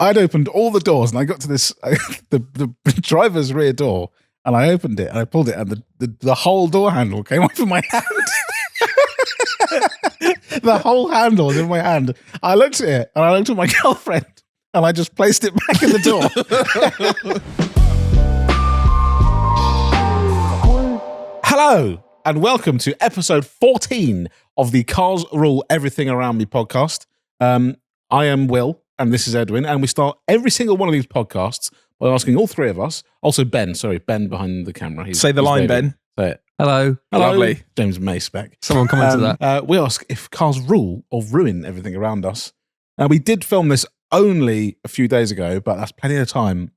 I'd opened all the doors, and I got to this the driver's rear door, and I opened it, and I pulled it, and the whole door handle came off of my hand. The whole handle was in my hand. I looked at it, and I looked at my girlfriend, and I just placed it back in the door. Hello, and welcome to episode 14 of the Cars Rule Everything Around Me podcast. I am Will, and this is Edwin, and we start every single one of these podcasts by asking all three of us, also Ben behind the camera. Say the line, Ben. Say it. Hello. Lovely. James Mayspec. Someone commented that. We ask if cars rule or ruin everything around us. Now, we did film this only a few days ago, but that's plenty of time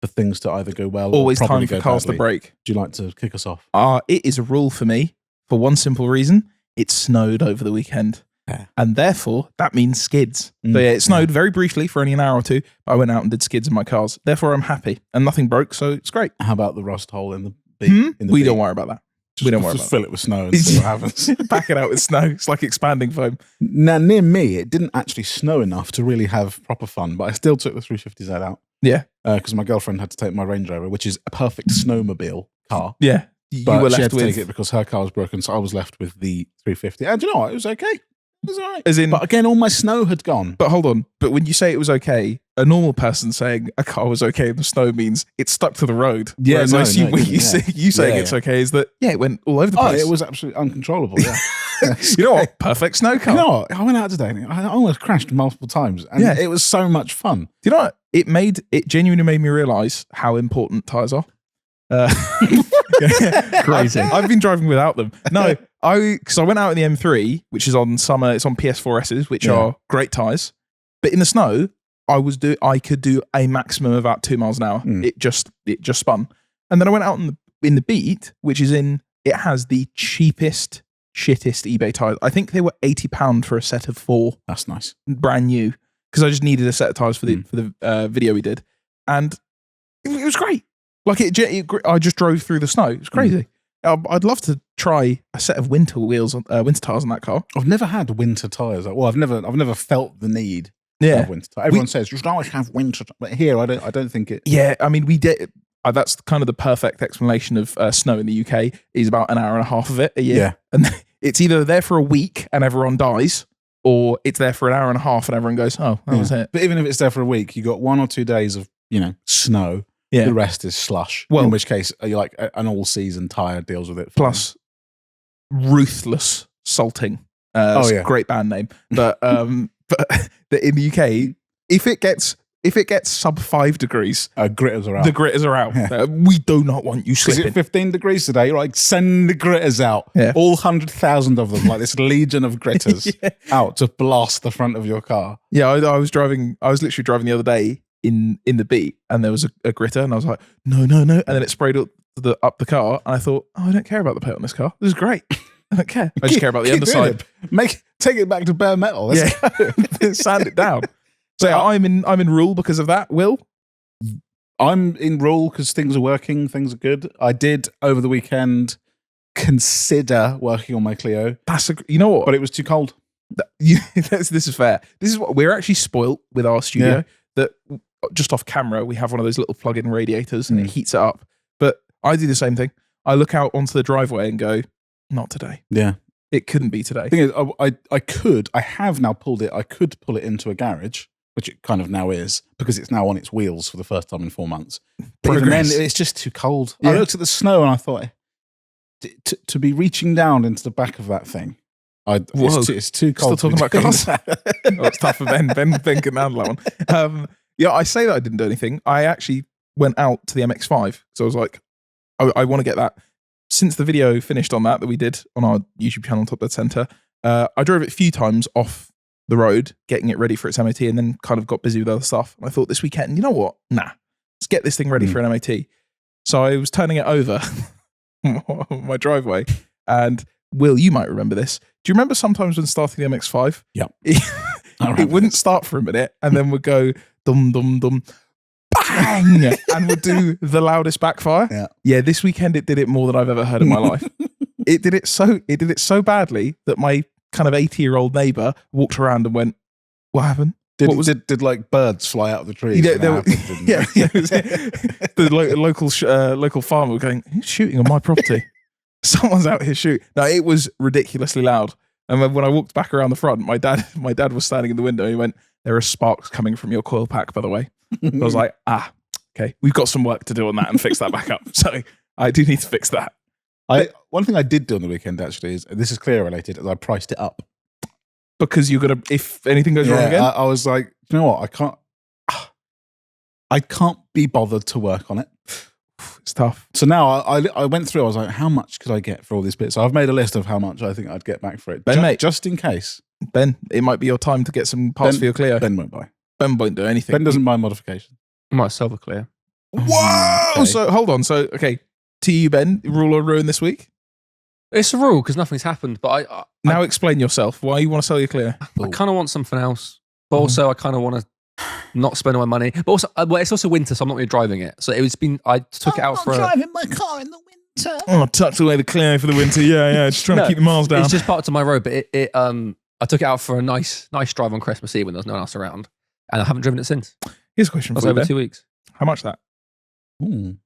for things to either go well Always or probably time for go cars badly. to break. Would you like to kick us off? It is a rule for me for one simple reason. It snowed over the weekend. Yeah. And therefore, that means skids. So yeah, it snowed very briefly for only an hour or two, but I went out and did skids in my cars. Therefore, I'm happy. And nothing broke, so it's great. How about the rust hole in the beat? We don't worry about that. Just fill it with snow and see what happens. Back it out with snow. It's like expanding foam. Now, near me, it didn't actually snow enough to really have proper fun, but I still took the 350Z out. Yeah. Because my girlfriend had to take my Range Rover, which is a perfect snowmobile car. Yeah. You But were she left had to with take it because her car was broken, so I was left with the 350. And you know what? It was okay. It was all right. As in, But again, all my snow had gone. but hold on. But when you say it was okay, a normal person saying a car was okay in the snow means it stuck to the road. Yeah, Whereas no, I assume no, when it you didn't, say you saying Yeah, it's yeah. okay is that it went all over the Oh, place. it was absolutely uncontrollable. Yeah. You know what? Perfect snow car. You know what? I went out today and I almost crashed multiple times. And Yeah. it was so much fun. Do you know what? It genuinely made me realise how important tyres are. Crazy. I've been driving without them. No, because I went out in the M3, which is on summer. It's on PS4Ss, which are great tyres. But in the snow, I could do a maximum of about 2 miles an hour. It just spun. And then I went out in the Beat, which is it has the cheapest, shittest eBay tyres. I think they were £80 for a set of 4, That's nice. brand new. Because I just needed a set of tyres for the video we did, and it was great. Like I just drove through the snow. It was crazy. I'd love to try a set of winter wheels, winter tyres on that car. I've never had winter tyres. Well, I've never felt the need to Yeah, have winter tyres. Everyone says you should always have winter, but here I don't think it. yeah. I mean, we did. That's kind of the perfect explanation of snow in the UK. Is about an hour and a half of it a year, Yeah. and it's either there for a week and everyone dies, or it's there for an hour and a half and everyone goes, "Oh, that was it." But even if it's there for a week, you got 1 or 2 days of snow. Yeah. The rest is slush. Well- in which case, you like an all-season tyre deals with it. Plus, ruthless salting. It's a great band name, but in the UK, if it gets sub 5 degrees, gritters are out. the gritters are out. Yeah. We do not want you Is slipping. it 15 degrees today? You're like, send the gritters out. Yeah. All 100,000 of them, like this legion of gritters Yeah. out to blast the front of your car. Yeah, I was literally driving the other day in the Beat, and there was a gritter, and I was like, no, and then it sprayed up the car, and I thought, I don't care about the paint on this car. This is great. I don't care. I just care about the Keep doing underside. it. Take it back to bare metal. Let's go. Sand it down. So yeah, I'm in rule because of that. Will? I'm in rule because things are working, things are good. I did over the weekend consider working on my Clio, You know what? but it was too cold. This is fair. This is what we're actually spoilt with our studio. That just off camera, we have one of those little plug-in radiators, and it heats it up. But I do the same thing. I look out onto the driveway and go, "Not today. Yeah. It couldn't be today." The thing is, I have now pulled it. I could pull it into a garage, which it kind of now is, because it's now on its wheels for the first time in 4 months. But even then, Progress. it's just too cold. Yeah. I looked at the snow and I thought, to be reaching down into the back of that thing, it's too cold. Still talking to be about doing cars. that. Oh, it's tough for Ben. Ben can handle that one. Yeah, I say that I didn't do anything. I actually went out to the MX5. So I was like, I want to get that. Since the video finished on that we did on our YouTube channel, Top Dead Center, I drove it a few times off the road, getting it ready for its MOT, and then kind of got busy with other stuff. And I thought this weekend, you know what? Nah, let's get this thing ready for an MOT. So I was turning it over my driveway, and Will, you might remember this. Do you remember sometimes when starting the MX5? Yeah. It wouldn't start for a minute and then would go dum dum dum bang and would do the loudest backfire. Yeah, this weekend it did it more than I've ever heard in my life. It did it so badly that my kind of 80-year-old neighbour walked around and went, "What happened?" Did like birds fly out of the trees? Yeah, the local farmer going, "Who's shooting on my property? Someone's out here shooting." No, it was ridiculously loud. And when I walked back around the front, my dad was standing in the window. He went, "There are sparks coming from your coil pack, by the way." I was like, okay, we've got some work to do on that and fix that back up. So I do need to fix that. One thing I did do on the weekend actually is, this is Clio related, is I priced it up. Because you're going to, if anything goes wrong again? I was like, you know what? I can't be bothered to work on it. It's tough. So now I went through, I was like, how much could I get for all these bits? So I've made a list of how much I think I'd get back for it. Ben, just in case. Ben, it might be your time to get some parts for your Clio. Ben won't buy. Ben won't do anything. Ben doesn't buy modification. I might sell the Clio. Whoa! Okay. So hold on. So, okay. To you, Ben, rule or ruin this week? It's a rule because nothing's happened, but Now explain yourself. Why you want to sell your Clio? I kind of want something else, but also I kind of want to not spend all my money. But also, well, it's also winter, so I'm not really driving it. So I took it out for driving my car in the winter. Oh, tucked away the Clio for the winter. Yeah. Just trying to keep the miles down. It's just parked on my road, but I took it out for a nice drive on Christmas Eve when there was no one else around, and I haven't driven it since. Here's a question That's for you, over Ben. 2 weeks. How much that?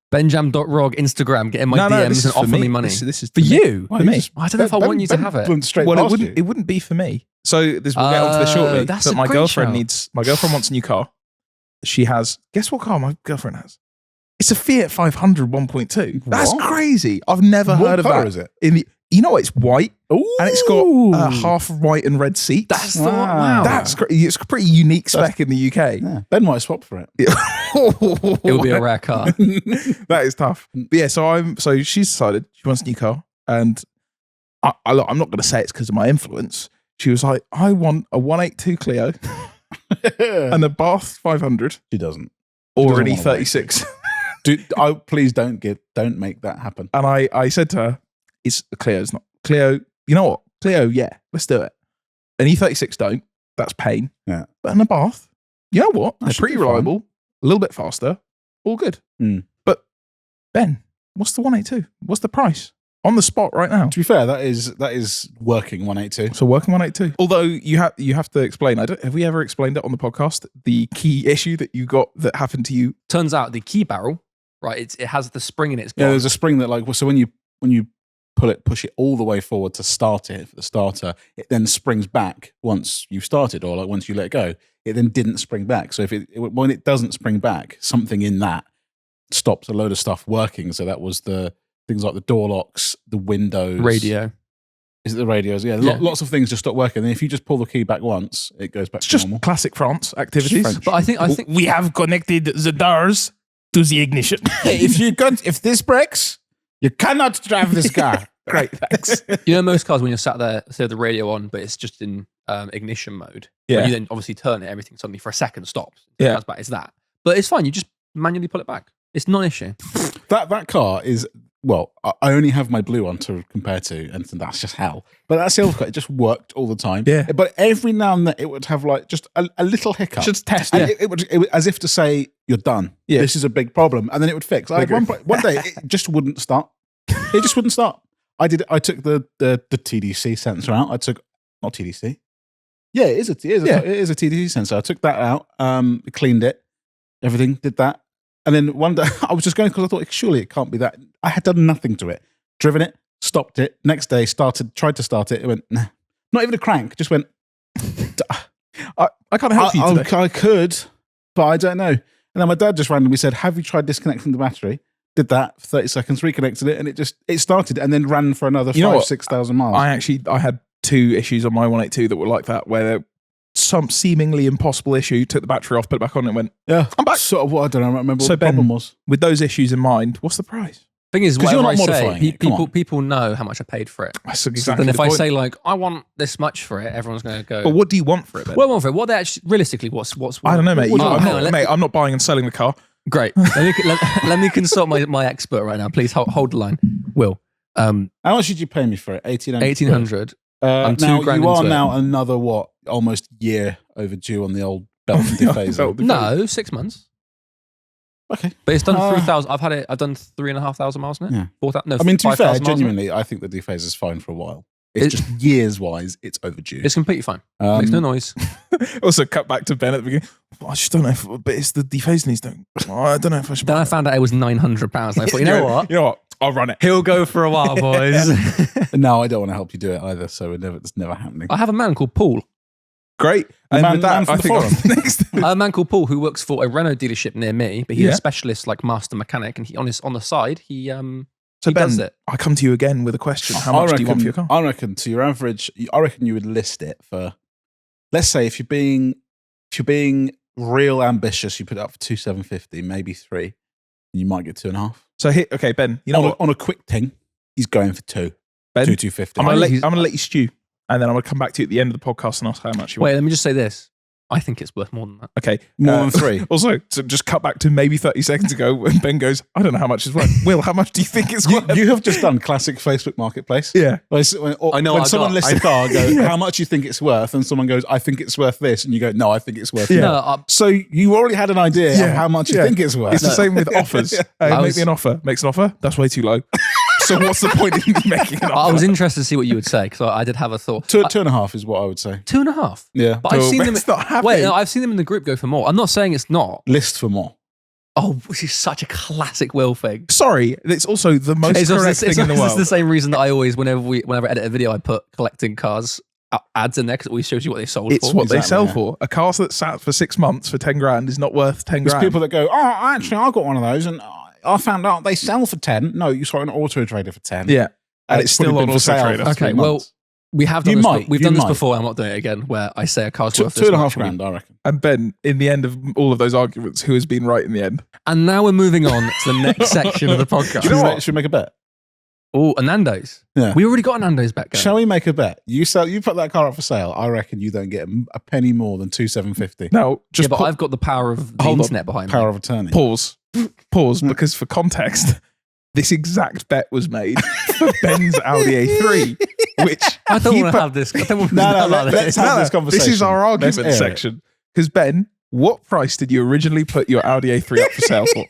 Benjam.rog Instagram, getting my DMs and offering me money. This is For you? For me. I don't know if I want you to have it. Well, it wouldn't be for me. So we'll get onto this shortly. That's But a my great girlfriend shout. my girlfriend wants a new car. She has, guess what car my girlfriend has? It's a Fiat 500 1.2. That's What? crazy. I've never heard of What colour that. is it? You know what? It's white. Ooh. And it's got half white and red seats. That's the one. Wow. That's it's a pretty unique spec in the UK. Yeah, Ben might swap for it. It would be a rare car. That is tough. But yeah, so she's decided she wants a new car, and I'm not going to say it's because of my influence. She was like, I want a 182 Clio and a Bath 500 She doesn't. or an doesn't want a E36. Dude, please don't make that happen. And I said to her, it's Clio's not Clio. You know what? Clio, yeah, let's do it. An E36 don't. That's pain. Yeah. But in a Bath, you know what? They're should pretty be fine. reliable, a little bit faster, all good. Mm. But Ben, what's the 182? What's the price? On the spot right now. To be fair, that is working 182. So working 182. Although you have to explain. Have we ever explained it on the podcast? The key issue that you got that happened to you. Turns out the key barrel, right? It has the spring in its. Yeah, there's a spring that so when you push it all the way forward to start it for the starter, it then springs back once you've started, or like once you let it go, it then didn't spring back. So when it doesn't spring back, something in that stops a load of stuff working. So that was the things like the door locks, the windows, radio. Is it the radios? Yeah, lots of things just stop working. And if you just pull the key back once, it goes back It's to just normal. classic France activities. French. But I think We have connected the doors to the ignition. If this breaks, you cannot drive this car. Great, thanks. you know most cars when you're sat there, say the radio on, but it's just in ignition mode. Yeah. When you then obviously turn it, everything suddenly for a second stops. Yeah. Comes back. It's that. But it's fine. You just manually pull it back. It's not an issue. That car is, well, I only have my blue one to compare to, and that's just hell. But that silver car, it just worked all the time. Yeah. But every now and then it would have like just a little hiccup. Just test And it. it would as if to say, you're done. Yeah. This is a big problem. And then it would fix. Like one day, it just wouldn't start. It just wouldn't start. I took the TDC sensor out. Not TDC. Yeah, it is a TDC sensor. I took that out, cleaned it, everything, did that. And then one day I was just going because I thought, surely it can't be that. I had done nothing to it. Driven it, stopped it. Next day, tried to start it. It went, nah. Not even a crank. Just went. I can't help you today. I could, but I don't know. And then my dad just randomly said, have you tried disconnecting the battery? Did that for 30 seconds, reconnected it, and it started and then ran for another 6,000 miles. I had 2 issues on my 182 that were like that, where some seemingly impossible issue, took the battery off, put it back on, and went, yeah, I'm back. Sort of what I don't know. I remember So what the problem was. With those issues in mind, what's the price? Thing is, 'Cause you're whatever not I say, modifying it, come on. people know how much I paid for it. That's So exactly then if the I point. say like, I want this much for it, everyone's going to go. But what do you want for it, then? What do I want for it? What they actually realistically? What's? I don't know, mate. what- hang on, I'm not buying and selling the car. Great. Let me consult my expert right now. Please hold the line. Will. How much did you pay me for it? 1,800. 1,800. I'm now, 2 grand you are into it. now another, almost year overdue on the old belt and dephasing. No, 6 months. Okay. But it's done 3,000. I've done 3,500 miles in it. Yeah. 4,000. No, I mean, to be fair, 5,000 miles in it. genuinely, I think the dephase is fine for a while. It's just years-wise, it's overdue. It's completely fine. Makes no noise. Also, cut back to Ben at the beginning. I just don't know if, but it's the defacing these don't. I don't know if I should. Then I found out it was £900. I thought, you know what? You know what? I'll run it. He'll go for a while, boys. No, I don't want to help you do it either, so it's never happening. I have a man called Paul. Great. And Man- with that, man from I the think forum. on next. A man called Paul who works for a Renault dealership near me, but he's Yeah. a specialist like master mechanic, and he on the side he So he Ben, does it. I come to you again with a question. How much do you want for your car? I reckon to your average, I reckon you would list it for, let's say if you're being real ambitious, you put it up for 2,750, maybe 3. You might get 2.5. So here, okay, Ben. You know what? On a quick thing, he's going for 2. Ben, 2,250. I'm he's- gonna let you stew, and then I'm gonna come back to you at the end of the podcast and ask how much you Wait, want. let me just say this. I think it's worth more than that. Okay, More than 3. Also, so just cut back to maybe 30 seconds ago when Ben goes, "I don't know how much it's worth." Will, how much do you think it's worth? You have just done classic Facebook Marketplace. Yeah. When I know, when I someone got- lists a car, go, how much do you think it's worth? And someone goes, I think it's worth this. And you go, no, I think it's worth Yeah. that. No, So you already had an idea Yeah. of how much you Yeah. think it's worth. It's the same with offers. Hey, I make was- me an offer. Makes an offer. That's way too low. So what's the point in me making an I offer? was interested to see what you would say because I did have a thought. 2.5 is what I would say. 2.5. Yeah. But I've So seen them. Ben's not happy. Wait, no, I've seen them in the group go for more. I'm not saying it's not. List for more. Oh, this is such a classic Will thing. Sorry, it's also the most It's also correct thing in the it's world. the same reason that I always, whenever I edit a video, I put collecting cars ads in there because it always shows you what they sold It's for. what they Exactly, sell yeah. for. A car that sat for 6 months for 10 grand is not worth 10 There's grand. people that go, oh, actually, I got one of those and I found out they sell for 10. No, you saw an Auto Trader for 10. Yeah. And it's still probably on been for Auto sale Trader. for Okay, 3 well, months. we have done You this. might, We've you done this might. before. I'm not doing it again. Where I say a car's Two- worth two this and a much, half grand, I reckon. And Ben, in the end of all of those arguments, who has been right in the end? And now we're moving on to the next section of the podcast. Should, should we make a bet? Oh, a Nando's. Yeah. We already got a Nando's back going. Shall we make a bet? You put that car up for sale. I reckon you don't get a penny more than 2,750. Now, Yeah, just but I've got the power of the Hold on. internet behind Power me. of attorney. pause, because for context, this exact bet was made for Ben's Audi A3, which I don't he want to put- have this. I don't want to No, know about let's this. have this conversation. This is our Let's argument air it. section. Because Ben, what price did you originally put your Audi A3 up for sale for?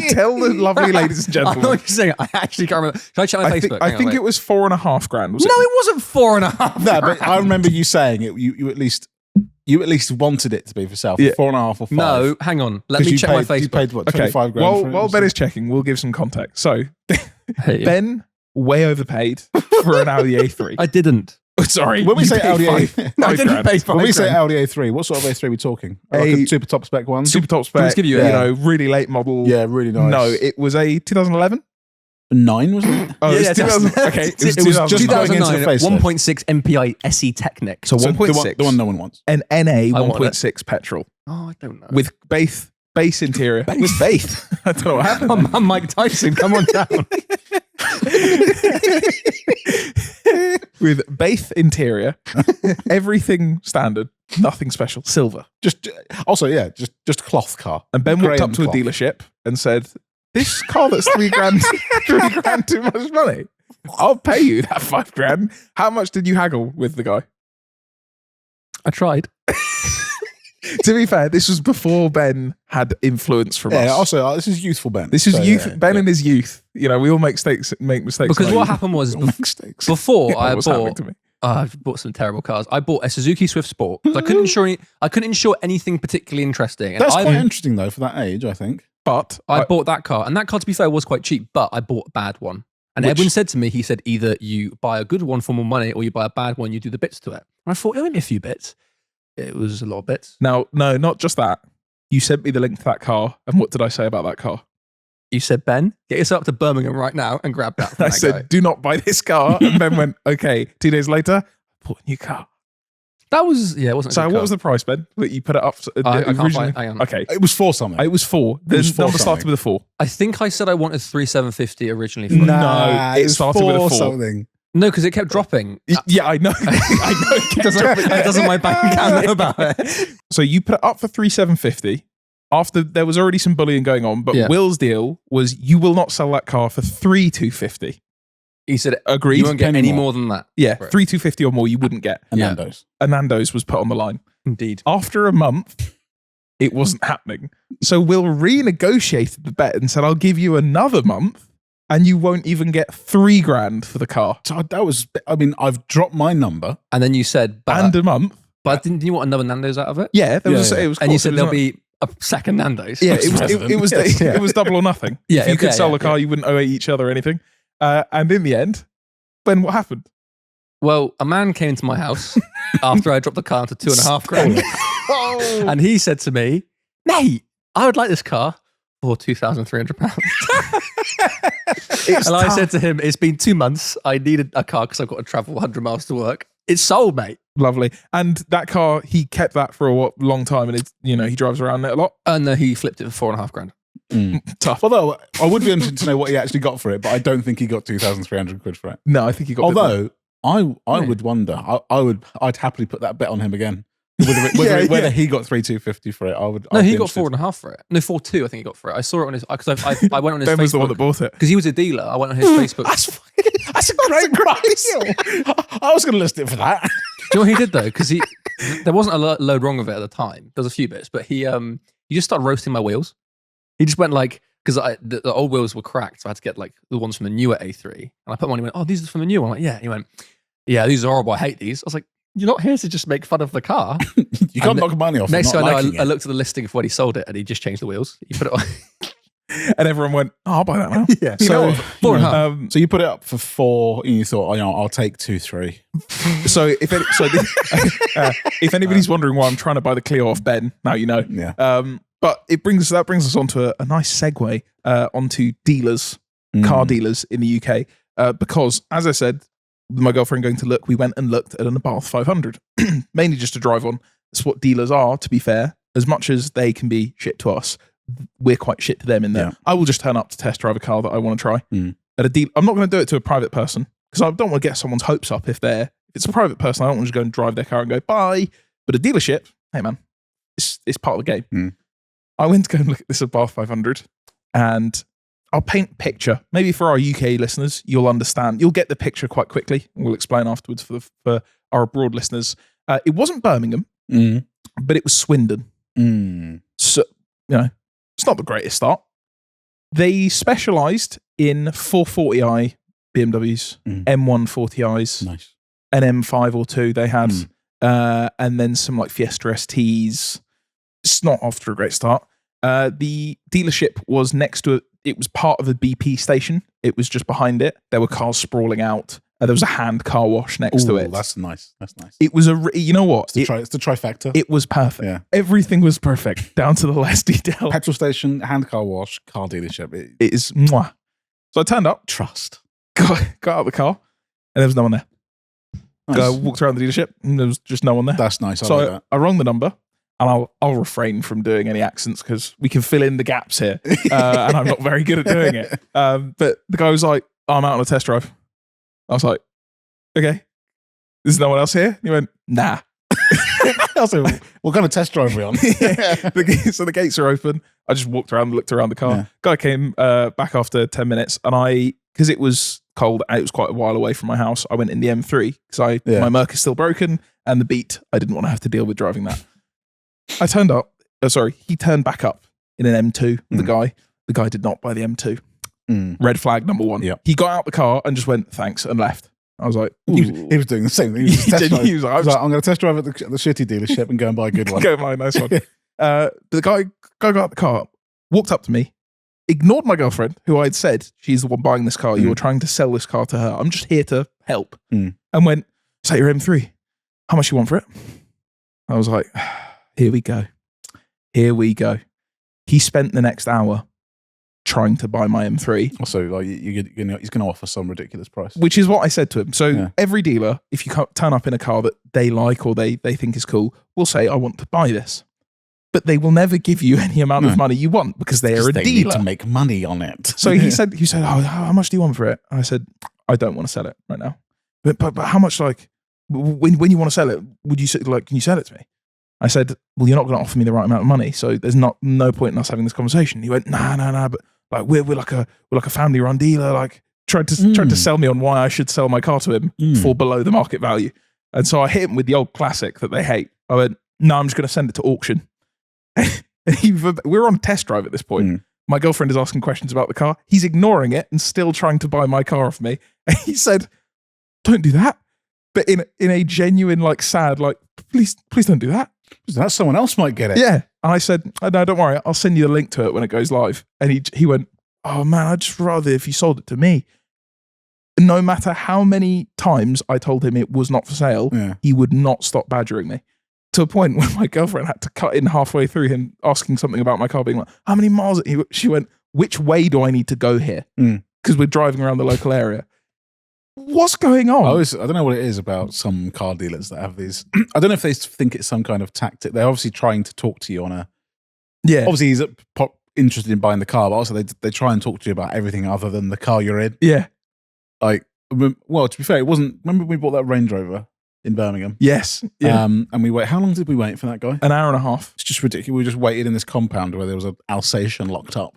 Tell the lovely ladies and I know gentlemen. what you're saying. I actually can't remember. Should I check my Facebook? I Hang on, think wait. it was 4.5 grand. Was No, it wasn't 4.5. No, but I remember you saying it. You at least wanted it to be for sale for Yeah. 4.5 or 5. No, hang on. Let 'Cause me you check paid, my Facebook. You paid what, Okay, 25 grand? for it? while Ben is checking, we'll give some context. So, Hey, Ben way overpaid for an Audi A3. I didn't. Sorry. When we you say paid Audi five- A, I five didn't grand. pay 5 when we say grand. Audi A3, what sort of A3 are we talking? Like A a super top spec one? Super top Can we spec, just give you you a- know, really late model. Yeah, really nice. No, it was a 2011. 9, wasn't it? Oh, Yeah, it's yeah, 2000. Okay, it was just going into the 2009, facelift. 1.6 MPI SE Technic. So So 1.6. the one no one wants. An NA I want 1.6 petrol Oh, I don't know. with base interior. With base. I don't know what happened. I'm Mike Tyson. Come on down. With base interior, everything standard, nothing special, silver. Just cloth car. And Ben Grey walked up and to a cloth. dealership and said, "This car that's 3 grand, 3 grand too much money. I'll pay you that 5 grand." How much did you haggle with the guy? I tried. To be fair, this was before Ben had influence from Yeah, us. also, this is youthful Ben. This is So, youth. yeah, Ben yeah. in his youth. You know, we all make mistakes. Because like- what happened was Don't make mistakes. before I What's happening bought, to me? I've bought some terrible cars. I bought a Suzuki Swift Sport. 'Cause I couldn't insure anything particularly interesting. And That's I, quite interesting, though, for that age, I think. But I bought that car, and that car, to be fair, was quite cheap. But I bought a bad one. And Which- Edwin said to me, he said, either you buy a good one for more money, or you buy a bad one, you do the bits to it. And I thought, only a few bits. It was a lot of bits. now, no, not just that. You sent me the link to that car, and what did I say about that car? You said, Ben, get yourself up to Birmingham right now and grab that from I that said, guy. "Do not buy this car." And Ben went, "Okay." 2 days later, I bought a new car. That was, yeah, it wasn't a So, good what car. was the price, Ben? That you put it up? I can't originally? find, hang on. Okay, It was 4 something. it was 4. The was 4 number started something. with a 4. I think I said I wanted 3,750 originally. For No, it was started with a 4. something. No, because it kept dropping. Yeah, I know. I know. It kept dropping. Doesn't my bank account know about it? So you put it up for 3,750 after there was already some bullying going on, but Yeah. Will's deal was you will not sell that car for 3,250. He said, Agreed. you won't get penny any more. more than that. Yeah, Right. 3,250 or more you wouldn't get. And Yeah. Nando's. A Nando's was put on the line. Indeed. After a month, it wasn't happening. So Will renegotiated the bet and said, "I'll give you another month and you won't even get $3,000 for the car So that was, I mean, I've dropped my number. And then you said, and a month. but didn't you want another Nando's out of it? Yeah, there was. Yeah, yeah. It was. And you course, said it was there'll not- be a second Nando's. Yeah, President. it was Yes. it was double or nothing. Yeah, If you could yeah, sell yeah, the car, you wouldn't owe each other anything. And in the end, then what happened? Well, a man came to my house after I dropped the car to $2,500. Oh. And he said to me, mate, I would like this car for £2,300. And I said to him, it's been 2 months. I needed a car because I've got to travel 100 miles to work. It's sold, mate. Lovely. And that car, he kept that for a long time, and it's, you know, he drives around it a lot. And he flipped it for £4,500. Tough. Although I would be interested to know what he actually got for it, but I don't think he got 2,300 quid for it. No, I think he got. Although I would wonder, I'd happily put that bet on him again. Whether he got 3,250 for it, No, I'd he be got interested. 4.5 for it. No, 4.2 I think he got for it. I saw it on his, because I went on his Ben was the one Facebook. that bought it. Because he was a dealer. I went on his Facebook. That's a great price. I was going to list it for that. Do you know what he did though? Because there wasn't a load wrong with it at the time. There was a few bits, but he just started roasting my wheels. He just went like, because the old wheels were cracked, so I had to get like the ones from the newer A3. And I put them on. He went, "Oh, these are from the new one." I'm like, "Yeah." He went, "Yeah, these are horrible. I hate these." I was like, "You're not here to just make fun of the car." You can't knock money off. Next thing thing I know, I looked at the listing for when he sold it, and he just changed the wheels. He put it on. And everyone went, "Oh, I'll buy that now." Yeah. You know So, what? 4.5. So you put it up for 4, and you thought, I'll take 2, 3. So if anybody's wondering why I'm trying to buy the Clio off Ben, now you know. Yeah. But that brings us onto a nice segue onto dealers, car dealers in the UK. Because as I said, with my girlfriend going to look, we went and looked at an Abarth 500, mainly just to drive on. That's what dealers are, to be fair. As much as they can be shit to us, we're quite shit to them in that. I will just turn up to test drive a car that I want to try at a deal. I'm not going to do it to a private person because I don't want to get someone's hopes up if it's a private person. I don't want to just go and drive their car and go, bye. But a dealership, hey man, it's part of the game. I went to go and look at this Abarth 500 and I'll paint a picture. Maybe for our UK listeners, you'll understand. You'll get the picture quite quickly. We'll explain afterwards for our abroad listeners. It wasn't Birmingham, but it was Swindon. So, you know, it's not the greatest start. They specialised in 440i BMWs, M140is, Nice. an M5 or 2 they had, and then some like Fiesta STs. It's not off to a great start. The dealership was next to it was part of a BP station. It was just behind it. There were cars sprawling out. There was a hand car wash next to it. That's nice. That's nice. It was you know what? It's the trifecta. It was perfect. Yeah. Everything was perfect down to the last detail. Petrol station, hand car wash, car dealership. It is mwah. So I turned up, Trust. got out of the car, and there was no one there. Nice. Walked around the dealership, and there was just no one there. That's nice. I So like that. I rang the number, and I'll refrain from doing any accents because we can fill in the gaps here, and I'm not very good at doing it. But the guy was like, "I'm out on a test drive." I was like, "Okay, there's no one else here." He went, "Nah." I was like, what kind of test drive are we on? So the gates are open. I just walked around and looked around the car. Yeah. Guy came back after 10 minutes, and because it was cold and it was quite a while away from my house, I went in the M3 because my Merc is still broken, and the Beat, I didn't want to have to deal with driving that. I turned up. He turned back up in an M2 with the guy. The guy did not buy the M2. Red flag number 1. Yep. He got out the car and just went, "Thanks," and left. I was like, He was doing the same thing. He was like, I'm going to test drive at the shitty dealership and go and buy a good one. Go my nice one. The guy got out the car, walked up to me, ignored my girlfriend, who I'd said she's the one buying this car. You were trying to sell this car to her. I'm just here to help. And went, "Is that your M3? How much you want for it?" I was like, here we go. Here we go. He spent the next hour trying to buy my M3. Also, like he's going to offer some ridiculous price. Which is what I said to him. So every dealer, if you turn up in a car that they like or they think is cool, will say, "I want to buy this." But they will never give you any amount of money you want because they are a they dealer. need to make money on it. So he said, "Oh, how much do you want for it?" And I said, "I don't want to sell it right now. But how much, like, when you want to sell it, can you sell it to me?" I said, "Well, you're not going to offer me the right amount of money, so there's no point in us having this conversation." He went, "Nah, but like we're like a family run dealer." Like tried to sell me on why I should sell my car to him for below the market value. And so I hit him with the old classic that they hate. I went, "No, I'm just going to send it to auction." We're on a test drive at this point. My girlfriend is asking questions about the car. He's ignoring it and still trying to buy my car off me. And he said, don't do that. But in a genuine, like, sad, like, please don't do that. That someone else might get it. Yeah. And I said, oh, no, don't worry. I'll send you the link to it when it goes live. And he went, oh man, I'd just rather if you sold it to me. No matter how many times I told him it was not for sale, he would not stop badgering me. To a point where my girlfriend had to cut in halfway through him asking something about my car, being like, how many miles? She went, which way do I need to go here? Because we're driving around the local area. What's going on? I don't know what it is about some car dealers that have these. I don't know if they think it's some kind of tactic. They're obviously trying to talk to you on a. Yeah. Obviously, he's interested in buying the car, but also they try and talk to you about everything other than the car you're in. Yeah. Like, well, to be fair, it wasn't. Remember we bought that Range Rover in Birmingham? Yes. Yeah. And we wait. How long did we wait for that guy? An hour and a half. It's just ridiculous. We just waited in this compound where there was an Alsatian locked up.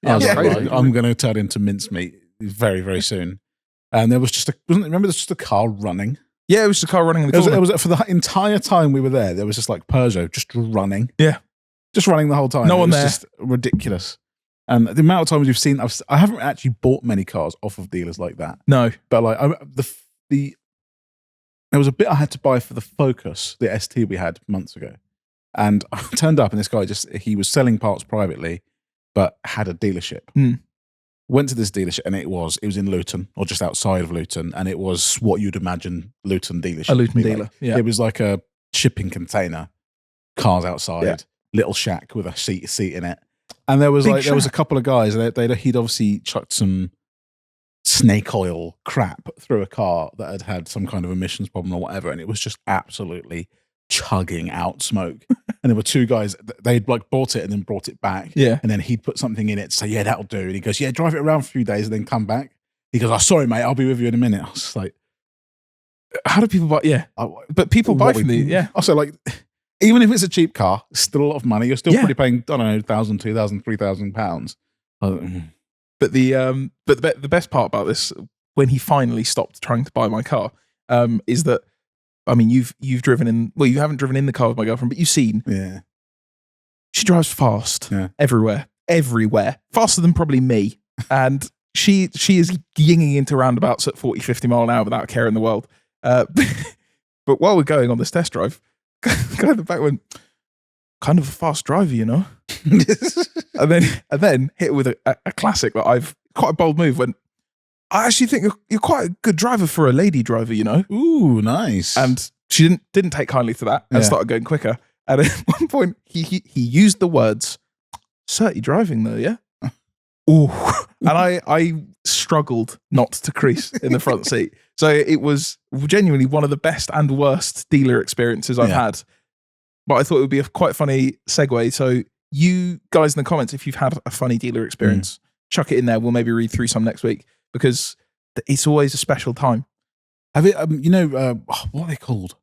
Yeah, I was like, I'm going to turn into mincemeat very, very soon. And there was just remember there's just a car running? Yeah, it was the car running in the corner. It was for the entire time we were there was just like Peugeot just running. Yeah. Just running the whole time. No one there. It was just ridiculous. And the amount of times you've seen, I haven't actually bought many cars off of dealers like that. No. But like there was a bit I had to buy for the Focus, the ST we had months ago. And I turned up and this guy he was selling parts privately, but had a dealership. Went to this dealership and it was in Luton or just outside of Luton, and it was what you'd imagine Luton dealership. A Luton dealer. Like. Yeah. It was like a shipping container, cars outside, little shack with a seat in it. And there was there was a couple of guys, he'd obviously chucked some snake oil crap through a car that had some kind of emissions problem or whatever, and it was just absolutely chugging out smoke. And there were two guys, they'd like bought it and then brought it back. Yeah. And then he'd put something in it to say, yeah, that'll do. And he goes, yeah, drive it around for a few days and then come back. He goes, oh, sorry, mate, I'll be with you in a minute. I was just like, how do people buy? Yeah. But people buy from these. Yeah. Also, like, even if it's a cheap car, it's still a lot of money. You're still probably paying, I don't know, £1,000, £2,000, £3,000. But the best part about this, when he finally stopped trying to buy my car, is that, I mean, you've driven in. Well, you haven't driven in the car with my girlfriend, but you've seen. Yeah. She drives fast. Yeah. Everywhere, faster than probably me. And she is yinging into roundabouts at 40, 50 mile an hour without a care in the world. But while we're going on this test drive, guy in the back went, kind of a fast driver, you know. and then hit with a classic that I've quite a bold move. Went, I actually think you're quite a good driver for a lady driver, you know. Ooh, nice. And she didn't take kindly to that and started going quicker. And at one point, he used the words, "Certy driving though, yeah." Ooh, and I struggled not to crease in the front seat. So it was genuinely one of the best and worst dealer experiences I've had. But I thought it would be a quite funny segue. So you guys in the comments, if you've had a funny dealer experience, chuck it in there. We'll maybe read through some next week, because it's always a special time. Have it? What are they called?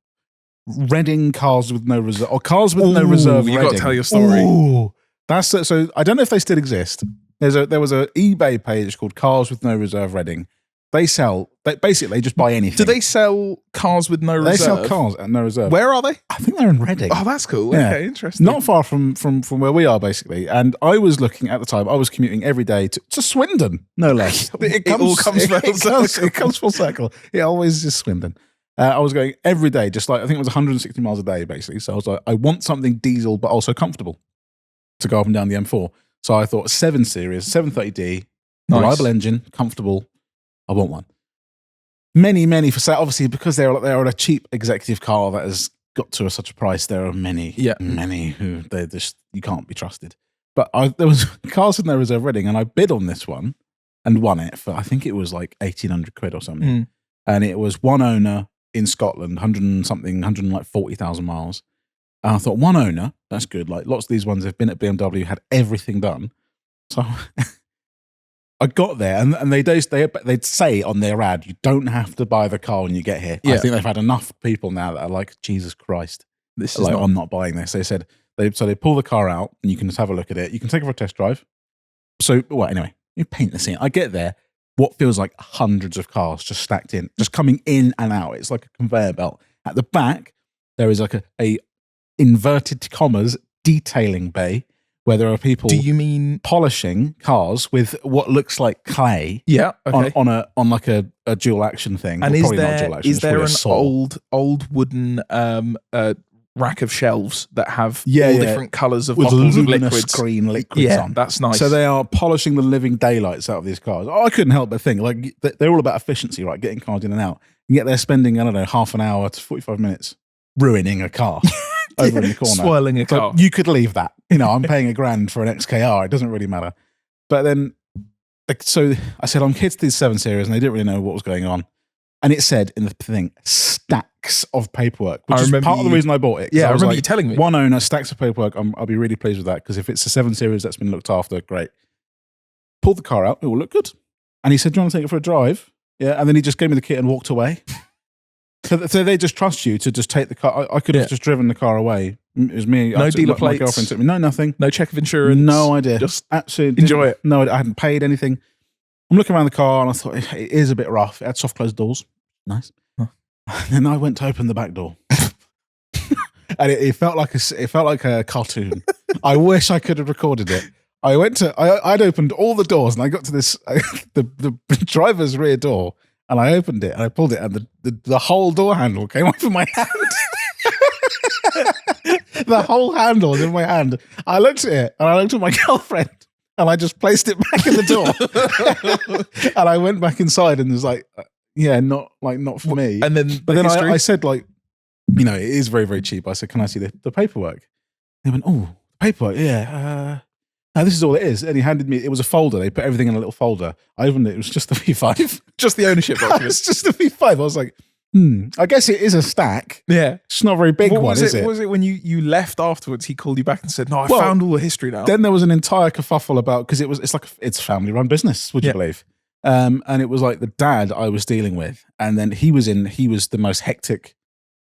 Reading cars with no reserve, or cars with no reserve. You got to tell your story. Ooh, that's so. I don't know if they still exist. There was an eBay page called Cars with No Reserve Reading. They basically just buy anything. Do they sell cars with no reserve? They sell cars at no reserve. Where are they? I think they're in Reading. Oh, that's cool. Yeah. Okay, interesting. Not far from where we are, basically. And I was looking at the time. I was commuting every day to Swindon, no less. It all comes full circle. It comes full circle. It always is Swindon. I was going every day, just like I think it was 160 miles a day, basically. So I was like, I want something diesel but also comfortable to go up and down the M4. So I thought 7 Series, 730D, reliable engine, comfortable. I want one. Many for sale. Obviously, because they're a cheap executive car that has got to such a price, there are many who they just, you can't be trusted. But there was Cars with No Reserve Reading, and I bid on this one and won it for, I think it was like 1,800 quid or something. And it was one owner in Scotland, 140,000 miles. And I thought, one owner, that's good. Like lots of these ones have been at BMW, had everything done. So I got there, and they'd say on their ad, you don't have to buy the car when you get here. I think they've had enough people now that are like, Jesus Christ, this is like, I'm not buying this. They said they pull the car out, and you can just have a look at it. You can take it for a test drive. So, well, anyway, you paint the scene. I get there, what feels like hundreds of cars just stacked in, just coming in and out. It's like a conveyor belt. At the back, there is like a inverted commas detailing bay where there are people Do you mean? polishing cars with what looks like clay Yeah. Okay. on like a dual action thing. And Well, is probably not there dual action, is it's probably there a an saw. old wooden rack of shelves that have Yeah, all yeah. different colours of with bottles of luminous liquids? green liquids Yeah, on? that's nice. So they are polishing the living daylights out of these cars. I couldn't help but think, like, they're all about efficiency, right? Getting cars in and out. And yet they're spending, I don't know, half an hour to 45 minutes ruining a car over in the corner. Swirling a So car. you could leave that. You know, I'm paying $1,000 for an XKR. It doesn't really matter. But then, like, so I said, I'm kids to these 7 Series, and they didn't really know what was going on. And it said in the thing, stacks of paperwork, which I is remember part of the you- reason I bought it. 'Cause Yeah, I was remember like, you telling me. one owner, stacks of paperwork. I'll be really pleased with that, because if it's a 7 Series that's been looked after, great. Pulled the car out, it will look good. And he said, do you want to take it for a drive? Yeah. And then he just gave me the kit and walked away. So they just trust you to just take the car. I could have just driven the car away. It was me. No dealer my plates? girlfriend took me. No, nothing. No check of insurance. No idea. Just absolutely enjoy it. No, I hadn't paid anything. I'm looking around the car and I thought it is a bit rough. It had soft closed doors. Nice. Huh. And then I went to open the back door. And it felt like a cartoon. I wish I could have recorded it. I'd opened all the doors and I got to this the driver's rear door, and I opened it and I pulled it, and the whole door handle came off in my hand. The whole handle was in my hand. I looked at it and I looked at my girlfriend and I just placed it back in the door. And I went back inside and was like, yeah, not for me. And then, But then I said, like, you know, it is very, very cheap. I said, can I see the paperwork? They went, oh, paperwork, yeah. No, this is all it is. And he handed me, it was a folder. They put everything in a little folder. I opened it. It was just the V5. just the ownership document. It's just the V5. I was like, I guess it is a stack. Yeah. It's not a very big What one, was is it? it? What was it when you left afterwards? He called you back and said, "No, I Well, found all the history now." Then there was an entire kerfuffle about, because it's a family run business, would you Yeah. believe? And it was like the dad I was dealing with, and then he was the most hectic,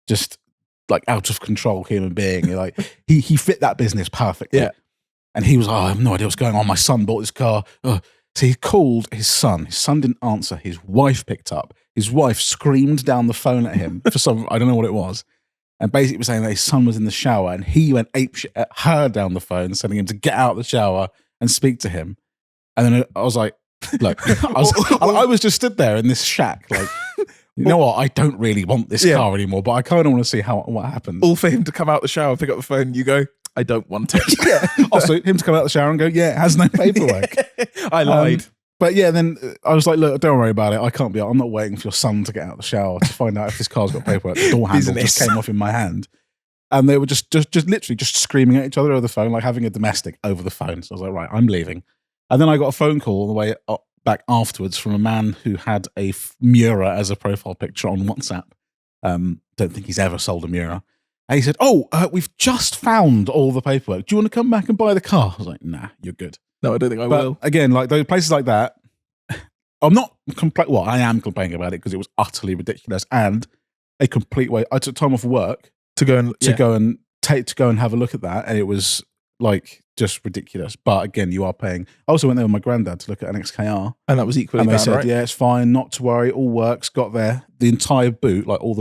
just like out of control human being. Like he fit that business perfectly. Yeah. And he was, I have no idea what's going on. My son bought this car. So he called his son. His son didn't answer. His wife picked up. His wife screamed down the phone at him for some, I don't know what it was. And basically was saying that his son was in the shower, and he went apeshit at her down the phone, telling him to get out of the shower and speak to him. And then I was like, look, I was just stood there in this shack, like, you know what? I don't really want this car anymore, but I kind of want to see what happens. All for him to come out the shower, pick up the phone, you go, "I don't want it." Yeah. Also, him to come out of the shower and go, yeah, it has no paperwork. I lied. But yeah, then I was like, look, don't worry about it. I'm not waiting for your son to get out of the shower to find out if this car's got paperwork. The door handle just came off in my hand. And they were just literally just screaming at each other over the phone, like having a domestic over the phone. So I was like, right, I'm leaving. And then I got a phone call on the way back afterwards from a man who had a Miura as a profile picture on WhatsApp. Don't think he's ever sold a Miura. And he said, we've just found all the paperwork. Do you want to come back and buy the car? I was like, nah, you're good. No, I don't think I But will. again, like those places like that, I'm not I am complaining about it because it was utterly ridiculous and a complete way. I took time off work To go and go and have a look at that, and it was like just ridiculous. But again, you are paying. I also went there with my granddad to look at an XKR, and that was equally and they bad, said, right? yeah, it's fine, not to worry, all works. Got there, the entire boot, like all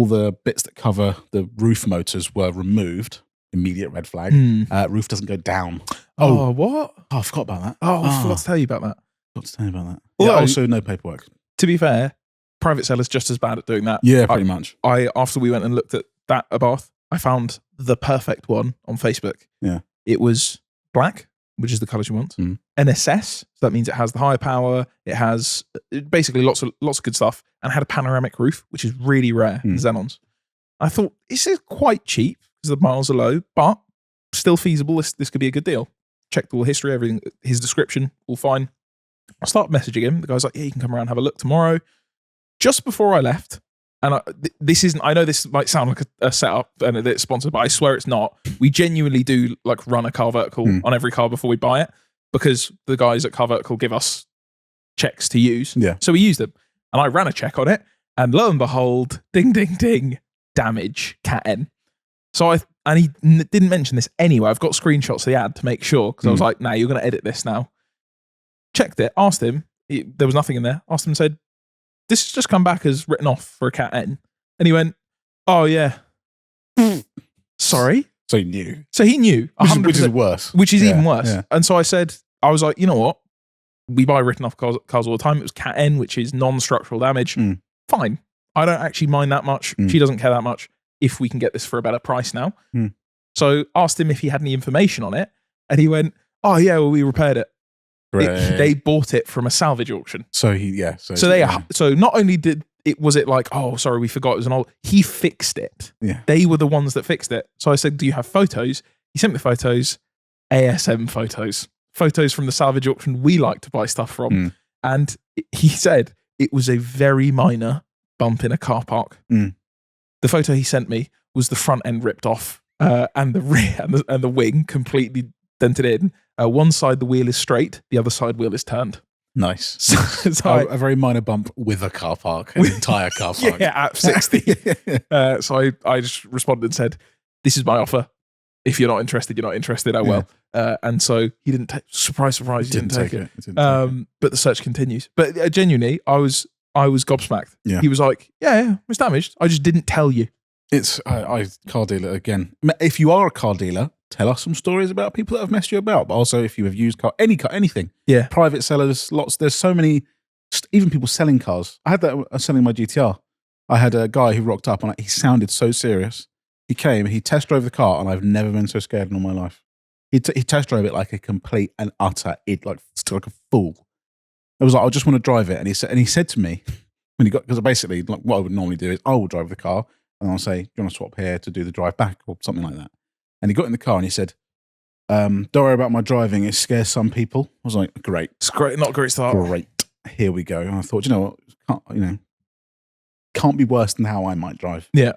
the bits that cover the roof motors were removed. Immediate red flag. Roof doesn't go down. Oh, what? Oh, I forgot about that. Oh, I forgot to tell you about that. Got to tell you about that. Although- Yeah, also no paperwork. To be fair, private sellers just as bad at doing that. Yeah, pretty much. After we went and looked at that Abarth, I found the perfect one on Facebook. Yeah. It was black, which is the colours you want. NSS, so that means it has the higher power. It has basically lots of good stuff, and had a panoramic roof, which is really rare in Xenons. I thought this is quite cheap because the miles are low, but still feasible. This could be a good deal. Checked all the history, everything, his description, all fine. I start messaging him. The guy's like, yeah, you can come around and have a look tomorrow. Just before I left, and I know this might sound like a setup and it's sponsored, but I swear it's not. We genuinely do like run a car vertical on every car before we buy it, because the guys at Car Vertical give us checks to use. Yeah. So we used them, and I ran a check on it, and lo and behold, ding, ding, ding, damage, Cat N. So he didn't mention this anyway. I've got screenshots of the ad to make sure, because I was like, nah, you're going to edit this now. Checked it, asked him, there was nothing in there. Asked him, said, this has just come back as written off for a Cat N. And he went, oh yeah. Sorry? So he knew. So he knew, Which is worse. Which is Yeah, even worse. yeah. And so I was like, you know what? We buy written off cars all the time. It was Cat N, which is non-structural damage. Mm. Fine. I don't actually mind that much. Mm. She doesn't care that much if we can get this for a better price now. Mm. So asked him if he had any information on it. And he went, oh yeah, well, we repaired it. They bought it from a salvage auction. So So not only was it like, oh, sorry, we forgot it was an old, he fixed it. Yeah. They were the ones that fixed it. So I said, do you have photos? He sent me photos, ASM photos from the salvage auction we like to buy stuff from. Mm. And he said it was a very minor bump in a car park. Mm. The photo he sent me was the front end ripped off and the rear and the wing completely dented in. One side the wheel is straight, the other side wheel is turned. Nice. So A very minor bump with a car park, an entire car park. Yeah, at 60. So I just responded and said, this is my offer. If you're not interested, you're not interested. Oh well. And so he didn't take, surprise, he didn't take it. But the search continues. But genuinely, I was gobsmacked. Yeah. He was like, yeah, it's damaged. I just didn't tell you. It's car dealer again. If you are a car dealer, tell us some stories about people that have messed you about. But also, if you have used anything. Yeah. Private sellers, lots. There's so many. Even people selling cars. I had that selling my GTR. I had a guy who rocked up and he sounded so serious. He came, he test drove the car, and I've never been so scared in all my life. He test drove it like a complete and utter like a fool. I was like, I just want to drive it, and he said to me when he got, because basically like what I would normally do is I will drive the car and I'll say, do you want to swap here to do the drive back or something like that? And he got in the car and he said, don't worry about my driving, it scares some people. I was like, great, It's great, not a great start. great, here we go. And I thought, you know what, can't be worse than how I might drive. Yeah.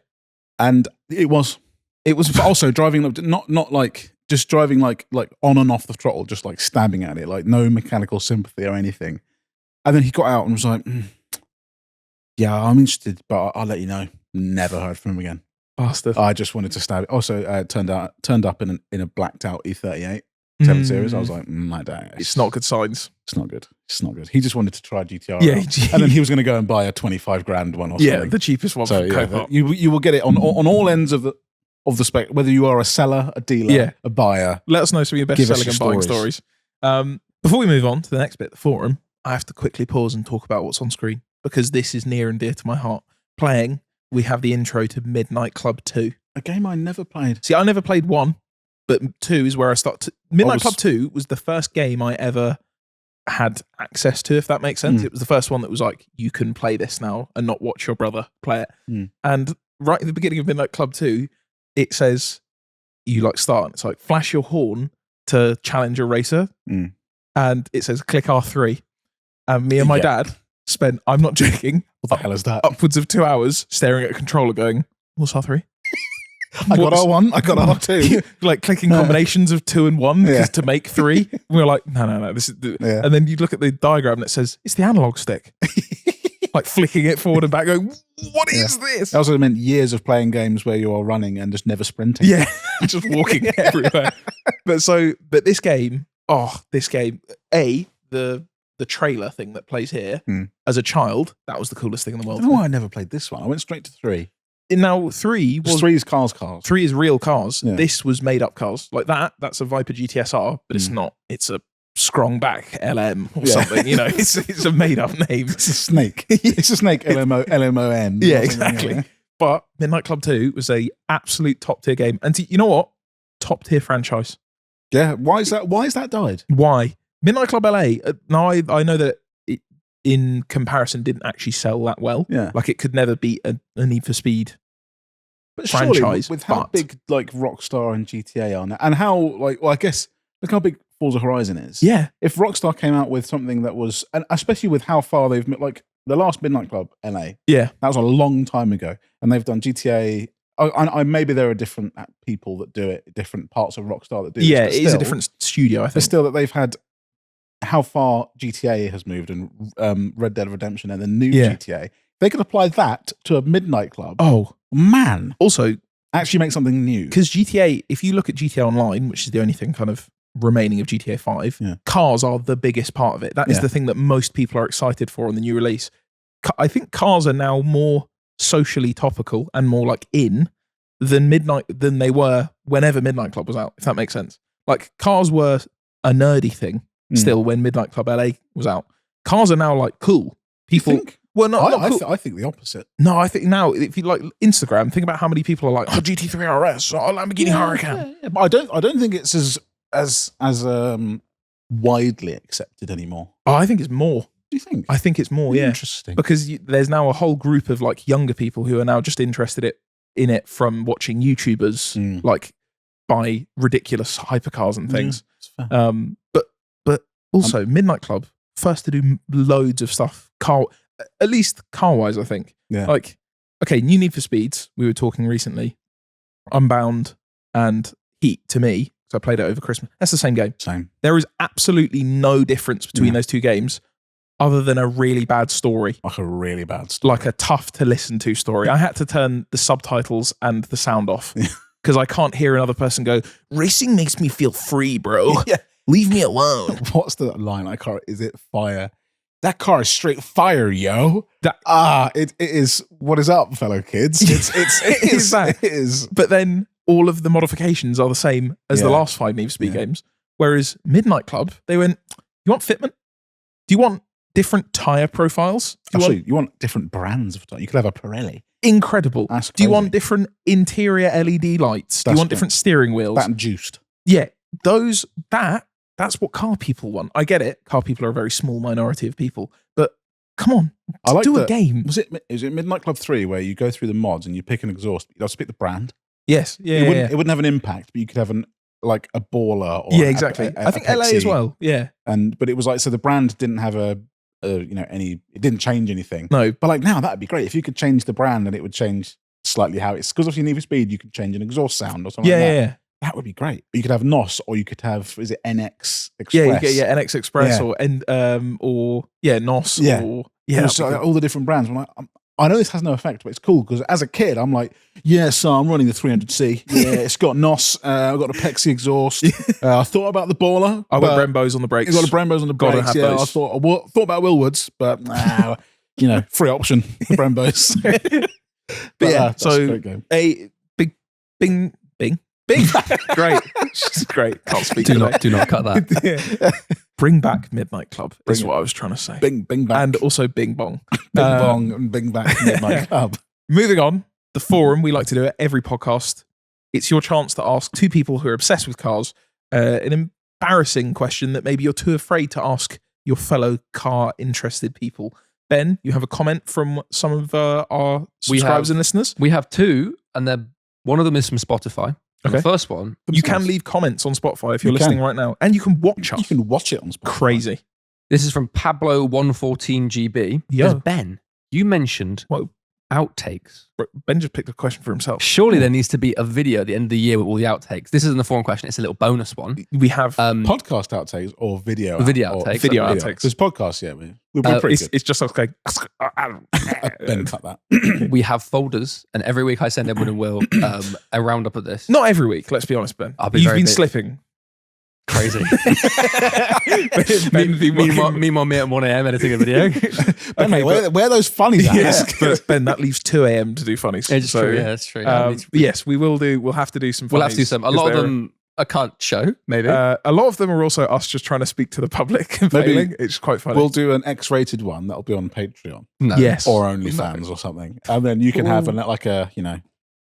And it was but also driving not like just driving like on and off the throttle, just like stabbing at it, like no mechanical sympathy or anything. And then he got out and was like, yeah, I'm interested, but I'll let you know. Never heard from him again. Bastard. I just wanted to stab it. Also, turned up in a blacked out E38 7 Series. I was like, my dad. It's not good signs. It's not good. It's not good. He just wanted to try GTR. Yeah. out. And then he was going to go and buy a 25 grand one or something. Yeah, the cheapest one. So from yeah, Copart. you will get it on all ends of the spec, whether you are a seller, a dealer, a buyer. Let us know some of your best Give us selling and your buying stories. stories. Before we move on to the next bit, the forum, I have to quickly pause and talk about what's on screen because this is near and dear to my heart. Playing, we have the intro to Midnight Club 2. A game I never played. See, I never played 1, but 2 is where I started. Midnight Club 2 was the first game I ever had access to, if that makes sense. It was the first one that was like, you can play this now and not watch your brother play it. And right at the beginning of Midnight Club 2, it says, you like start, and it's like, flash your horn to challenge a racer. And it says, click R3. And me and my dad spent, I'm not joking, What the hell is that? upwards of 2 hours staring at a controller going, what's R3? I got R1, I got R2. Like clicking combinations of 2 and 1 to make 3. We were like, no. This is And then you look at the diagram that says, it's the analog stick. Like flicking it forward and back going, what is this? It also meant years of playing games where you are running and just never sprinting. Yeah, just walking everywhere. But this game, the trailer thing that plays here, as a child, that was the coolest thing in the world. I don't know why I never played this one. I went straight to 3. And now 3 was 3 is cars. 3 is real cars. Yeah. This was made up cars. Like that's a Viper GTSR, but it's not. It's a Strongback LM or something. It's a made up name. It's a snake. It's a snake LMON. Yeah, exactly. But Midnight Club 2 was a absolute top tier game. And you know what? Top tier franchise. Yeah. Why is that died? Why? Midnight Club LA. Now I know that it, in comparison, didn't actually sell that well. Yeah. Like it could never beat a Need for Speed But franchise. surely, with how big like Rockstar and GTA are now, and how I guess look how big Forza Horizon is. Yeah. If Rockstar came out with something that was, and especially with how far they've like the last Midnight Club LA. Yeah. That was a long time ago, and they've done GTA. I maybe there are different people that do it, different parts of Rockstar that do. Yeah, this, it is a different studio. I But think. still, that they've had how far GTA has moved and Red Dead Redemption and the new GTA. They could apply that to a Midnight Club. Oh man! Also, actually make something new. Because GTA, if you look at GTA Online, which is the only thing kind of remaining of GTA 5, cars are the biggest part of it. That is the thing that most people are excited for on the new release. I think cars are now more socially topical and more like in than they were whenever Midnight Club was out, if that makes sense. Like, cars were a nerdy thing still when Midnight Club LA was out. Cars are now like cool. People, You think? well, not cool. I think the opposite. No, I think now, if you like Instagram, think about how many people are like, oh, GT3 RS, oh, Lamborghini Huracan. Yeah, but I don't think it's as widely accepted anymore. Oh, I think it's more. Do you think? I think it's more, yeah. Interesting. Because there's now a whole group of like younger people who are now just interested in it from watching YouTubers like buy ridiculous hypercars and things. But also Midnight Club, first to do loads of stuff, at least car-wise, I think. Yeah. Like, okay, new Need for Speeds, we were talking recently, Unbound and Heat to me, so I played it over Christmas. That's the same game. Same. There is absolutely no difference between those two games other than a really bad story. Like a really bad story. Like a tough to listen to story. I had to turn the subtitles and the sound off because I can't hear another person go, racing makes me feel free, bro. Yeah. Leave me alone. What's the line? I can't. Is it fire? That car is straight fire, yo. It is. What is up, fellow kids? It is that. It is. But then all of the modifications are the same as the last 5 Need for Speed games. Whereas Midnight Club, they went, you want fitment? Do you want different tyre profiles? You want different brands of tyre? You could have a Pirelli. Incredible. That's Do you crazy. want different interior LED lights? Do you want different steering wheels? That and juiced. Yeah, that's what car people want. I get it. Car people are a very small minority of people, but come on, do a game. Is it Midnight Club 3 where you go through the mods and you pick an exhaust? You have to pick the brand. Yes, yeah, It wouldn't have an impact, but you could have a baller or exactly. I think LA as well. Yeah, but it was like, so the brand didn't have it didn't change anything. No, but like now that'd be great if you could change the brand and it would change slightly how it's, because if you Need for Speed you could change an exhaust sound or something. Yeah. That would be great. You could have NOS, or you could have, is it NX Express? NX Express or NOS or all the different brands. I'm like, I know this has no effect, but it's cool because as a kid, I'm like, so I'm running the 300C. Yeah, it's got NOS. I've got a Pexi exhaust. I thought about the baller. I got Brembos on the brakes. It's got a Brembos on the brakes. Gotta have those. I thought about Willwoods, but free option, the Brembos. But so a great game. A bing. Great. Can't speak. Do not cut that. Bring back Midnight Club is what I was trying to say. Bing back. And also Bing Bong. Bing Bong and Bing back Midnight Club. Moving on, the forum, we like to do it every podcast. It's your chance to ask 2 people who are obsessed with cars an embarrassing question that maybe you're too afraid to ask your fellow car interested people. Ben, you have a comment from some of our subscribers and listeners? We have 2, and one of them is from Spotify. Okay. The first one. You can leave comments on Spotify if you're listening right now. And you can watch us. You can watch it on Spotify. Crazy. This is from Pablo114GB. Yeah. Ben, you mentioned outtakes. Ben just picked a question for himself. Surely there needs to be a video at the end of the year with all the outtakes. This isn't a forum question. It's a little bonus one. We have podcast outtakes or video outtakes. Video outtakes. There's podcasts, we're pretty good. It's just us going. Ben, cut that. We have folders, and every week I send Edwin and Will a roundup of this. Not every week, let's be honest, Ben. You've been slipping. Crazy. Meanwhile, me at 1 a.m. editing a video. Ben, where are those funnies at? But Ben, that leaves 2 a.m. to do funnies. It's true. Yeah, it's true. Yes, we will do. We'll have to do some funnies. We'll have to do some. A lot of them I can't show, maybe. A lot of them are also us just trying to speak to the public and failing. It's quite funny. We'll do an X-rated one that'll be on Patreon. No. Yes. Or OnlyFans or something. And then you can have a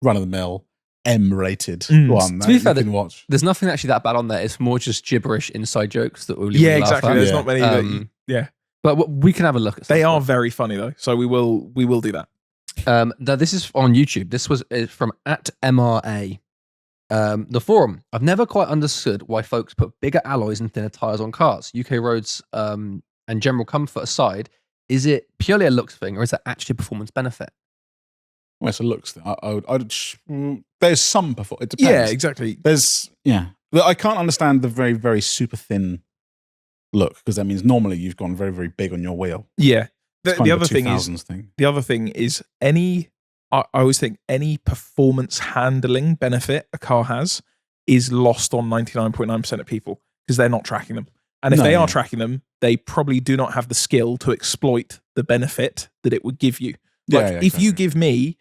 run-of-the-mill M-rated one that you can watch. There's nothing actually that bad on there. It's more just gibberish inside jokes that we'll laugh exactly. at. There's not many. But we can have a look at They are very funny though, so we will do that. Now this is on YouTube. This was from @MRA. The forum. I've never quite understood why folks put bigger alloys and thinner tires on cars. UK roads and general comfort aside, is it purely a looks thing, or is that actually a performance benefit? Well, it's a looks thing. There's some performance. It depends. Yeah, exactly. I can't understand the very, very super thin look, because that means normally you've gone very, very big on your wheel. Yeah. The other thing is I always think any performance handling benefit a car has is lost on 99.9% of people because they're not tracking them. And if they are tracking them, they probably do not have the skill to exploit the benefit that it would give you. If you give me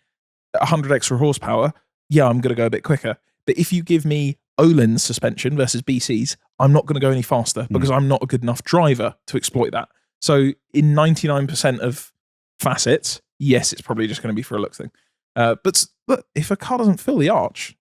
100 extra horsepower, yeah, I'm going to go a bit quicker. But if you give me Öhlins suspension versus BC's, I'm not going to go any faster because I'm not a good enough driver to exploit that. So in 99% of facets, yes, it's probably just going to be for a look thing. But look, if a car doesn't fill the arch,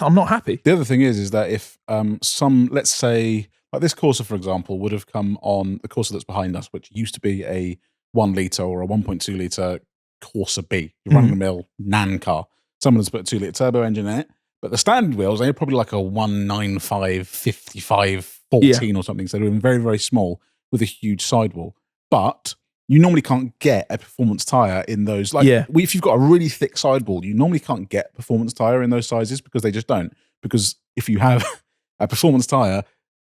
I'm not happy. The other thing is that if let's say, like this Corsa, for example, would have come on the Corsa that's behind us, which used to be a 1 litre or a 1.2 litre Corsa B, your run-of-the-mill Nan car. Someone's put a 2 litre turbo engine in it, but the standard wheels, they're probably like a 195, 55, 14 or something. So they're very, very small with a huge sidewall. But you normally can't get a performance tyre in those. If you've got a really thick sidewall, you normally can't get performance tyre in those sizes because they just don't. Because if you have a performance tyre,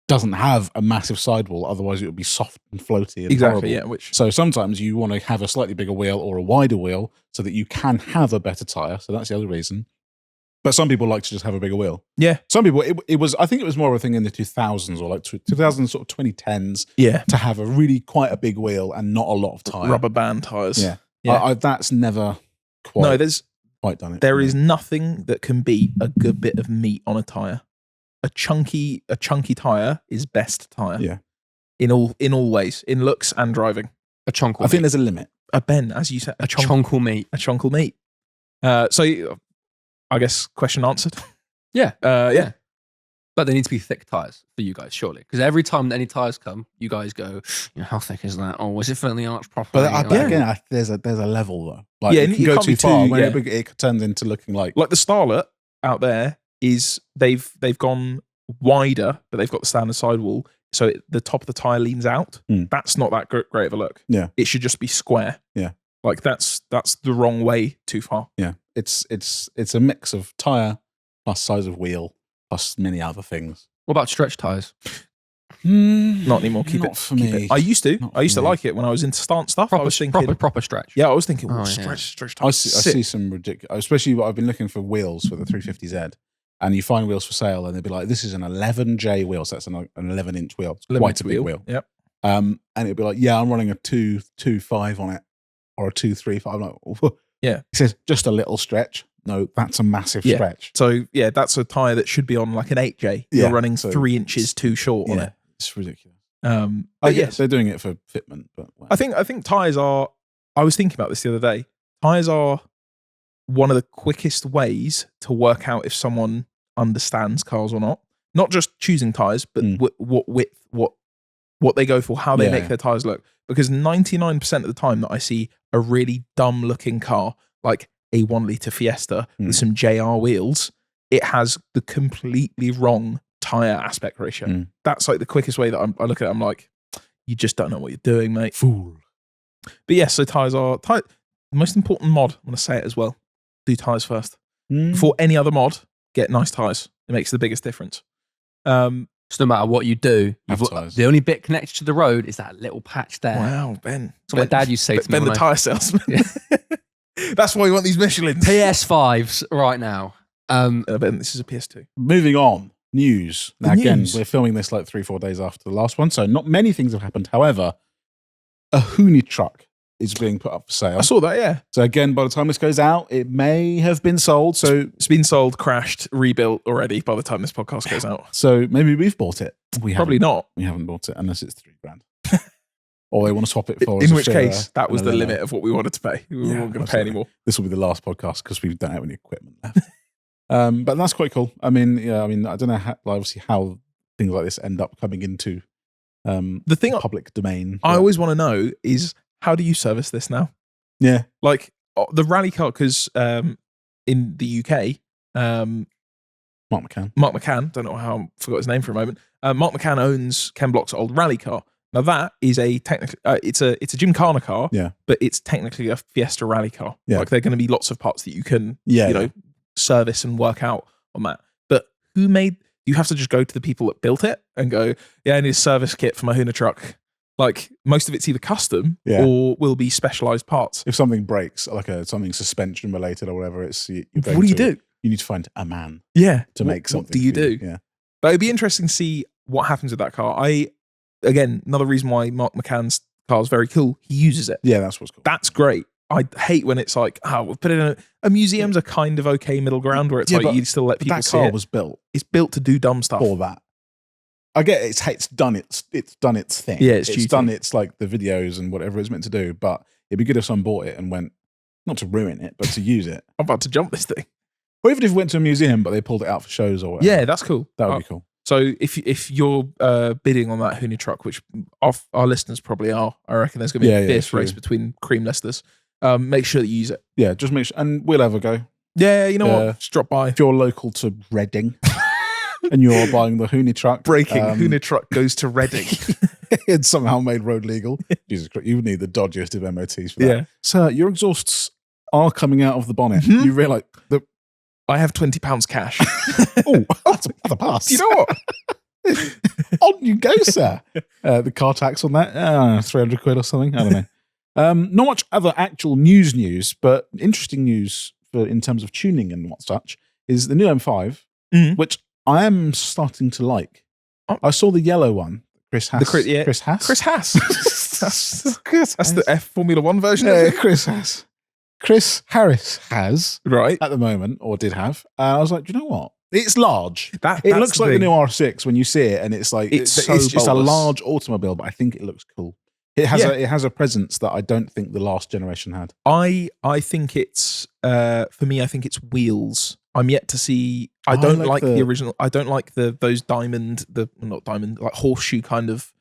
doesn't have a massive sidewall, otherwise it would be soft and floaty and Exactly, horrible. yeah. So sometimes you want to have a slightly bigger wheel or a wider wheel so that you can have a better tyre. So that's the other reason. But some people like to just have a bigger wheel. Yeah. Some people, I think it was more of a thing in the 2000s or like 2000s, sort of 2010s. Yeah. To have quite a big wheel and not a lot of tyre. Rubber band tyres. Yeah. That's never quite done it. There is nothing that can beat a good bit of meat on a tyre. A chunky tyre is best tyre. Yeah. In all ways, in looks and driving. A chunkle. I think there's a limit. A Ben, as you said, a chunkle meat. A chunkle meat. So I guess question answered. Yeah. Yeah. But they need to be thick tyres for you guys, surely. Because every time any tyres come, you guys go, how thick is that? Oh, is it filling the arch properly? But again, there's a level though. Like, yeah, you can go too far. It turns into looking like the Starlet out there is they've gone wider, but they've got the standard sidewall, so the top of the tyre leans out. That's not that great of a look. Yeah, it should just be square. Yeah, like that's the wrong way too far. Yeah, it's a mix of tyre plus size of wheel plus many other things. What about stretch tyres? Not anymore. Keep it for me. I used to like it when I was into stance stuff. I was thinking proper stretch. Yeah, I was thinking stretch tyres. I see some ridiculous, especially what I've been looking for wheels for the 350Z. And you find wheels for sale, and they'd be like, "This is an 11J wheel, so that's an 11-inch wheel, it's quite a big wheel." Yep. And it'd be like, "Yeah, I'm running a 2.25 on it, or a 2.35." I'm like, "Oh." Yeah. He says, "Just a little stretch." No, that's a massive stretch. So yeah, that's a tyre that should be on like an 8J. You're running 3 inches too short on it. It's ridiculous. Yes, they're doing it for fitment, but I think tyres are. I was thinking about this the other day. Tyres are one of the quickest ways to work out if someone understands cars or not. Not just choosing tyres, but what width, what they go for, how they make their tyres look. Because 99% of the time that I see a really dumb looking car, like a 1 litre Fiesta with some JR wheels, it has the completely wrong tyre aspect ratio. That's like the quickest way that I look at it. I'm like, you just don't know what you're doing, mate. Fool. But yes, so tyres are the most important mod. I'm going to say it as well. Do tyres first. Before any other mod, get nice tyres. It makes the biggest difference. So no matter what you do, the only bit connected to the road is that little patch there. Wow, Ben. That's what my dad used to say to me. Ben the tyre salesman. That's why you want these Michelins. PS5s right now. Ben, this is a PS2. Moving on. News. Now, again, we're filming this like 3-4 days after the last one, so not many things have happened. However, a Hoonigan truck is being put up for sale. I saw that, yeah. So again, by the time this goes out, it may have been sold. So it's been sold, crashed, rebuilt already by the time this podcast goes out. So maybe we've bought it. Probably not. We haven't bought it unless it's $3,000. Or they want to swap it for. In which case, that was the limit of what we wanted to pay. We weren't going to pay anymore. This will be the last podcast because we don't have any equipment left. But that's quite cool. I mean, I don't know how things like this end up coming into the thing public domain. I always want to know is, how do you service this now? Yeah. Like the rally car, because in the UK, Mark McCann, don't know how I forgot his name for a moment. Mark McCann owns Ken Block's old rally car. Now that is it's a Gymkhana car, but it's technically a Fiesta rally car. Yeah. Like there are going to be lots of parts that you can, service and work out on that. But you have to just go to the people that built it and go, yeah, I need a service kit for my Hoonigan truck. Like most of it's either custom or will be specialized parts. If something breaks, like something suspension related or whatever, what do you do? You need to find a man. To make something. What do you do? Yeah. But it'd be interesting to see what happens with that car. Again, another reason why Mark McCann's car is very cool. He uses it. Yeah, that's what's cool. That's great. I hate when it's like, we'll put it in a museum's a kind of okay middle ground where it's like you still let people that see car it. was built It's built to do dumb stuff. for that. I get it's done its thing. Yeah, it's done its like the videos and whatever it's meant to do. But it'd be good if someone bought it and went, not to ruin it, but to use it. I'm about to jump this thing. Or even if it went to a museum, but they pulled it out for shows or whatever. Yeah, that's cool. That would be cool. So if you're bidding on that Hoonigan truck, which our listeners probably are, I reckon there's going to be a fierce race between cream listers. Make sure that you use it. Yeah, just make sure, and we'll have a go. Yeah, you know what? Just drop by. If you're local to Reading and you're buying the Hoonigan truck, Hoonigan truck goes to Reading. It's somehow made road legal. Jesus Christ, you would need the dodgiest of MOTs for that. Yeah. Sir, your exhausts are coming out of the bonnet. You realise that I have £20 cash. oh, that's a pass. You know what? On you go, sir. The car tax on that, 300 quid or something. I don't know. Not much other actual news, but interesting news in terms of tuning and what such is the new M5, which I am starting to like. I saw the yellow one. Chris Haas. Chris Haas. That's the F Formula 1 version of it? Chris Haas. Chris Harris has Right. at the moment, or did have. I was like, do you know what? It's large. It It looks like the new R6 when you see it, and it's like It's so just a bulbous. large automobile, but I think it looks cool. It has a presence that I don't think the last generation had. I think it's for me. I think it's wheels. I'm yet to see. I don't like the original. I don't like those not diamond, like horseshoe kind of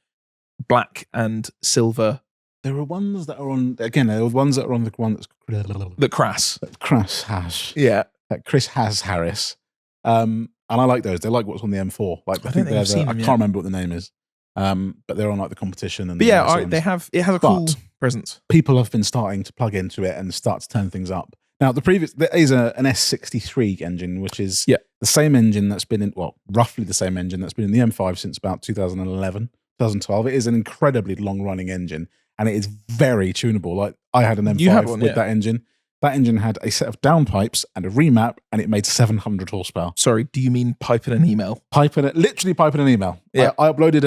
black and silver. There are ones that are on again. There are ones that are on the one that's The crass. Chris Haas. Yeah. That Chris Harris. And I like those. They're like what's on the M4. Like I think I've seen I them, can't remember what the name is. But they're on like the competition and But yeah, they have. It has a cool presence. People have been starting to plug into it and start to turn things up. Now, there is an S63 engine, which is the same engine that's been roughly the same engine that's been in the M5 since about 2011, 2012. It is an incredibly long-running engine, and it is very tunable. Like, I had an M5 with that engine. That engine had a set of downpipes and a remap, and it made 700 horsepower. Sorry, do you mean pipe in an email? Literally pipe in an email. Yeah. I uploaded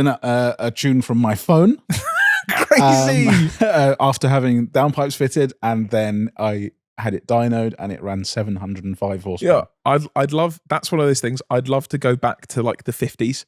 a tune from my phone. Crazy! After having downpipes fitted, and then I had it dynoed and it ran 705 horsepower. Yeah, I'd love. That's one of those things. I'd love to go back to like the 50s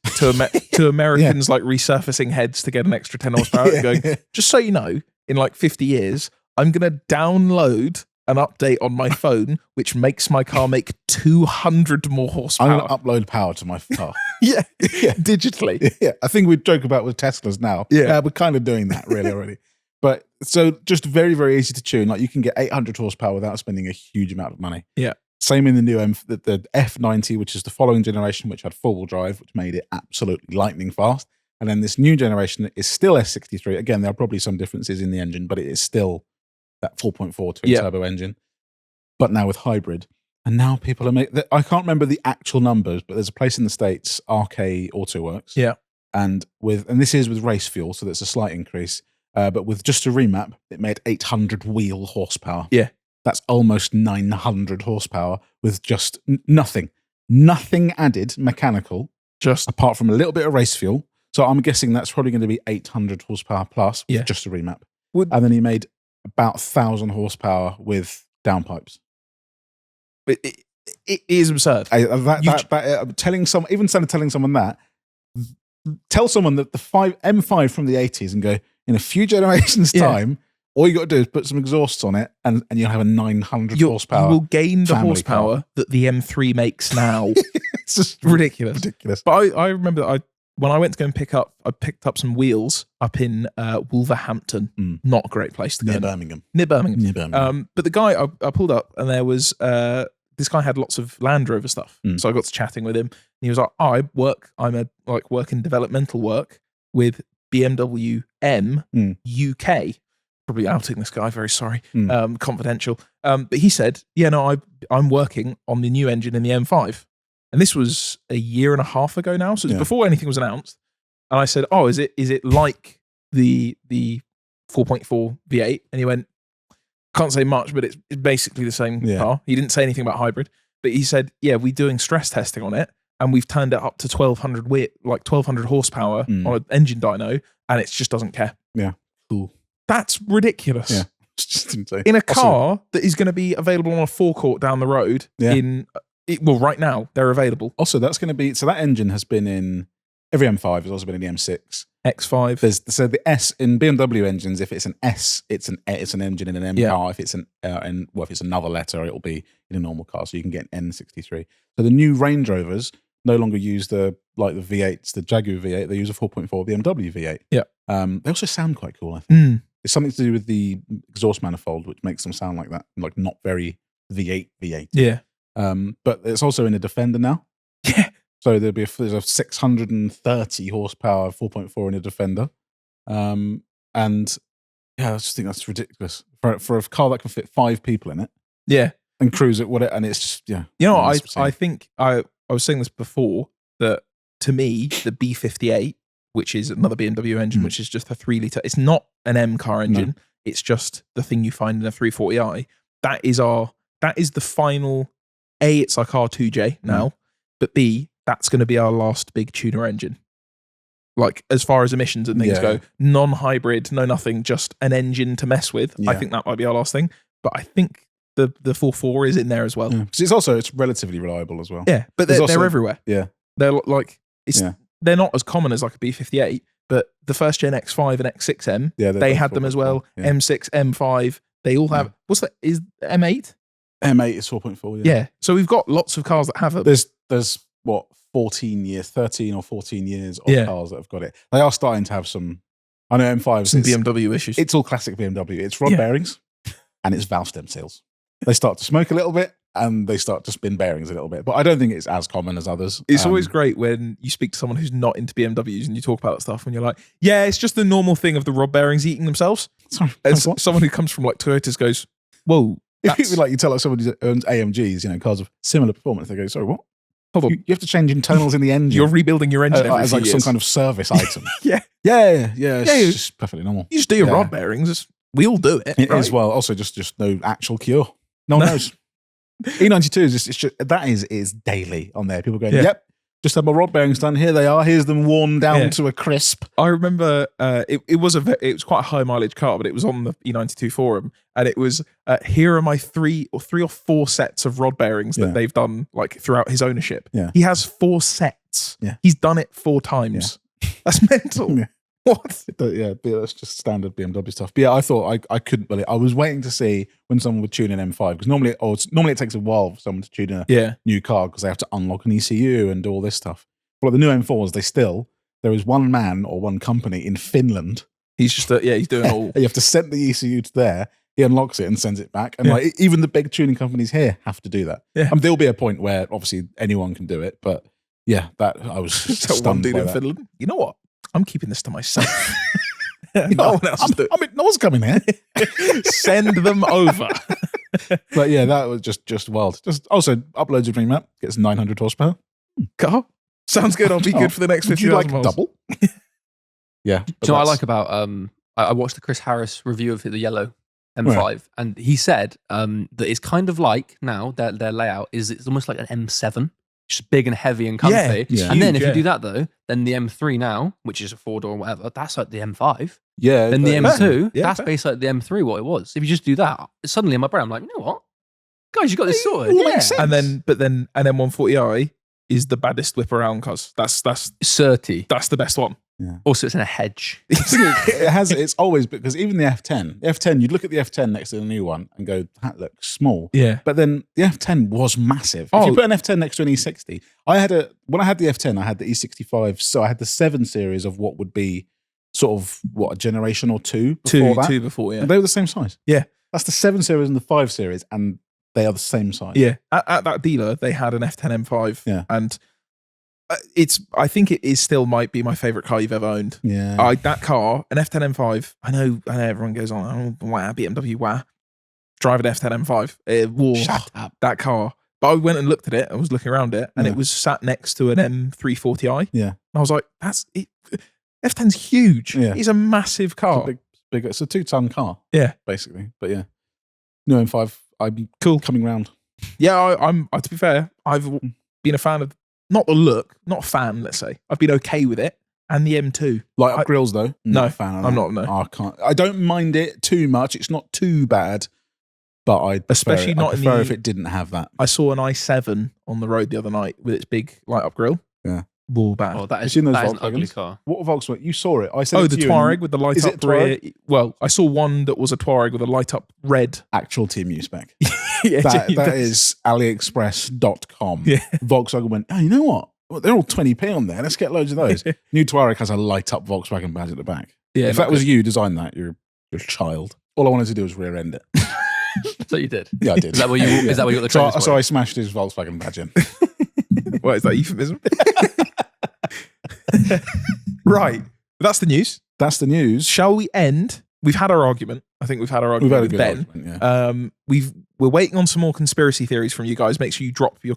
to Americans like resurfacing heads to get an extra 10 horsepower. And going, just so you know, in like 50 years, I'm gonna download an update on my phone which makes my car make 200 more horsepower. I'm gonna upload power to my car. yeah, digitally. Yeah, I think we joke about with Teslas now. Yeah, we're kind of doing that really already. But so just very, very easy to tune. Like you can get 800 horsepower without spending a huge amount of money. Yeah. Same in the new the F90, which is the following generation, which had four-wheel drive, which made it absolutely lightning fast. And then this new generation is still S63. Again, there are probably some differences in the engine, but it is still that 4.4 twin turbo engine, but now with hybrid. And now people are making, I can't remember the actual numbers, but there's a place in the States, RK Auto Works. Yeah. And this is with race fuel, so that's a slight increase. But with just a remap, it made 800 wheel horsepower. Yeah. That's almost 900 horsepower with just nothing added mechanical, just apart from a little bit of race fuel. So I'm guessing that's probably going to be 800 horsepower plus with just a remap. And then he made about 1,000 horsepower with downpipes. It is absurd. Telling someone that, tell someone that the M5 from the 80s and go, in a few generations' time, all you got to do is put some exhausts on it and you'll have a 900 horsepower. You will gain the horsepower that the M3 makes now. It's just ridiculous. But I remember that when I went to go and I picked up some wheels up in Wolverhampton. Not a great place to go. Near Birmingham. But the guy, I pulled up and there was, this guy had lots of Land Rover stuff. So I got to chatting with him and he was like, I'm work in developmental work with BMW M UK. Probably outing this guy, very sorry. Confidential. But he said, I'm working on the new engine in the M5. And this was a year and a half ago now, so it's before anything was announced. And I said, "Oh, is it like the 4.4 V8?" And he went, "Can't say much, but it's basically the same car." He didn't say anything about hybrid, but he said, "Yeah, we're doing stress testing on it, and we've turned it up to 1,200 horsepower on an engine dyno, and it just doesn't care." Yeah, cool. That's ridiculous. Yeah. Just insane. In a Also- car that is going to be available on a forecourt down the road. Yeah. Right now they're available. Also, that's going to be so that engine has been in every M5. Has also been in the M6. X5. So the S in BMW engines, if it's an S, it's an engine in an M car. If it's if it's another letter, it'll be in a normal car. So you can get an N63. So the new Range Rovers no longer use the V8s, the Jaguar V8. They use a 4.4 BMW V8. Yeah. They also sound quite cool. I think Mm. it's something to do with the exhaust manifold, which makes them sound like that, like not very V8. Yeah. But it's also in a Defender now. Yeah. So there's a 630 horsepower 4.4 in a Defender. And yeah, I just think that's ridiculous for a car that can fit 5 people in it Yeah. and cruise it and it's just You know, I insane. think I was saying this before that to me, the B58, which is another BMW engine, which is just a 3-litre, it's not an M car engine. It's just the thing you find in a 340i. That is the final, A, it's like R2J now, but B, that's going to be our last big tuner engine. Like, as far as emissions and things go, non-hybrid, no nothing, just an engine to mess with. I think that might be our last thing. But I think the 4.4 is in there as well. Yeah. 'Cause it's relatively reliable as well. Yeah, but There's they're also- everywhere. Yeah. They're like, they're not as common as like a B58, but the first gen X5 and X6M, Yeah, they had them as well. Yeah. M6, M5, they all have. What's that? Is M8? M8 is 4.4. Yeah. So we've got lots of cars that have them. There's what 13 or 14 years of cars that have got it. They are starting to have some. I know M5s. Some BMW issues. It's all classic BMW. It's rod bearings and it's valve stem seals. They start to smoke a little bit and they start to spin bearings a little bit. But I don't think it's as common as others. It's always great when you speak to someone who's not into BMWs and you talk about that stuff and you're like, yeah, it's just the normal thing of the rod bearings eating themselves. Sorry, As what? someone who comes from like Toyotas goes, whoa. You tell like somebody who owns AMGs, cars of similar performance, they go, sorry, what? Hold on. You have to change internals in the engine. You're rebuilding your engine every as few like years. some kind of service item. Yeah. Yeah. It's just perfectly normal. You just do your rod bearings. We all do it. It right? is, well, also just no actual cure. No one knows. E92 is daily on there. People going, yep, just had my rod bearings done. Here they are. Here's them worn down to a crisp. I remember it was quite a high mileage car, but it was on the E92 forum, and it was here are my three or 4 sets of rod bearings that they've done like throughout his ownership. Yeah. He has 4 sets. Yeah. He's done it 4 times. That's mental. Yeah. What? But that's just standard BMW stuff. But yeah, I thought I couldn't believe. I was waiting to see when someone would tune an M5 because normally it takes a while for someone to tune a new car because they have to unlock an ECU and do all this stuff. But like the new M4s, there is one man or one company in Finland. He's just he's doing all. You have to send the ECU to there. He unlocks it and sends it back. And like even the big tuning companies here have to do that. Yeah. There'll be a point where obviously anyone can do it, but yeah, that I was So one stunned dude by in that. Finland. You know what? I'm keeping this to myself. No one else is doing. No one's coming here. Send them over. But yeah, that was just wild. Just also uploads your dream app, gets 900 horsepower. Car. Sounds good. I'll be good for the next Would 50 you like miles. double? Yeah. Do you know what I like about I watched the Chris Harris review of the yellow M5, and he said that it's kind of like now their layout is it's almost like an M7, just big and heavy and comfy. Yeah. And then if Huge, you do that though, then the M3 now, which is a 4-door or whatever, that's like the M5. Yeah. Then the M2, Yeah, that's fair. basically like the M3 what it was. If you just do that, suddenly in my brain I'm like, you know what, guys, you got this sorted. All makes sense. And then an M140i is the baddest whip around cuz that's 30. the best one. Also, it's in a hedge. It's always because even the F10, you'd look at the F10 next to the new one and go, that looks small. Yeah. But then the F10 was massive. If Oh. you put an F10 next to an E60, when I had the F10, I had the E65, so I had the 7 series of what would be sort of a generation or two before that. Two before, yeah. And they were the same size. Yeah. That's the 7 series and the 5 series, and they are the same size. Yeah. At that dealer, they had an F10 M5. Yeah. And I think it is still might be my favorite car you've ever owned. Yeah. That car, an F10 M5. I know everyone goes on, oh, wow, BMW, wow. Drive an F10 M5. Shut up. That car. But I went and looked at it. I was looking around it, and Yeah. it was sat next to an M340i. Yeah. And I was like, that's it. F10's huge. Yeah. It's a massive car. It's a 2-ton car. Yeah. Basically. But yeah. New M5, I'm Cool. coming round. Yeah, I'm. To be fair, I've been a fan of not the look, not a fan. Let's say I've been okay with it. and the M2. Light up grills though. No, Not a fan of that. I'm not, no. I can't. I don't mind it too much. It's not too bad, but I Especially prefer, not I in prefer the- if it didn't have that. I saw an i7 on the road the other night with its big light up grill. Yeah. Whoa, bad. Oh, that You is, seen those that is an ugly Volkswagens? car. What Volkswagen? You saw it. I said Oh, it to the you and Touareg with the light Is it up Touareg? rear. Well, I saw one that was a Touareg with a light up red. actual Team U spec. Yeah, that it does. is AliExpress.com. Yeah. Volkswagen went, oh, you know what? Well, they're all 20p on there. Let's get loads of those. New Touareg has a light up Volkswagen badge at the back. Yeah, if not that was good. you designed that, you're a child. All I wanted to do was rear end it. So you did. Yeah, I did. Is that where you? Is that where you got the trainers so for? I smashed his Volkswagen badge in. What is that euphemism? Right. That's the news. That's the news. Shall we end? We've had our argument. I think we've had our We've argument had a with good Ben. argument, yeah. We're waiting on some more conspiracy theories from you guys. Make sure you drop your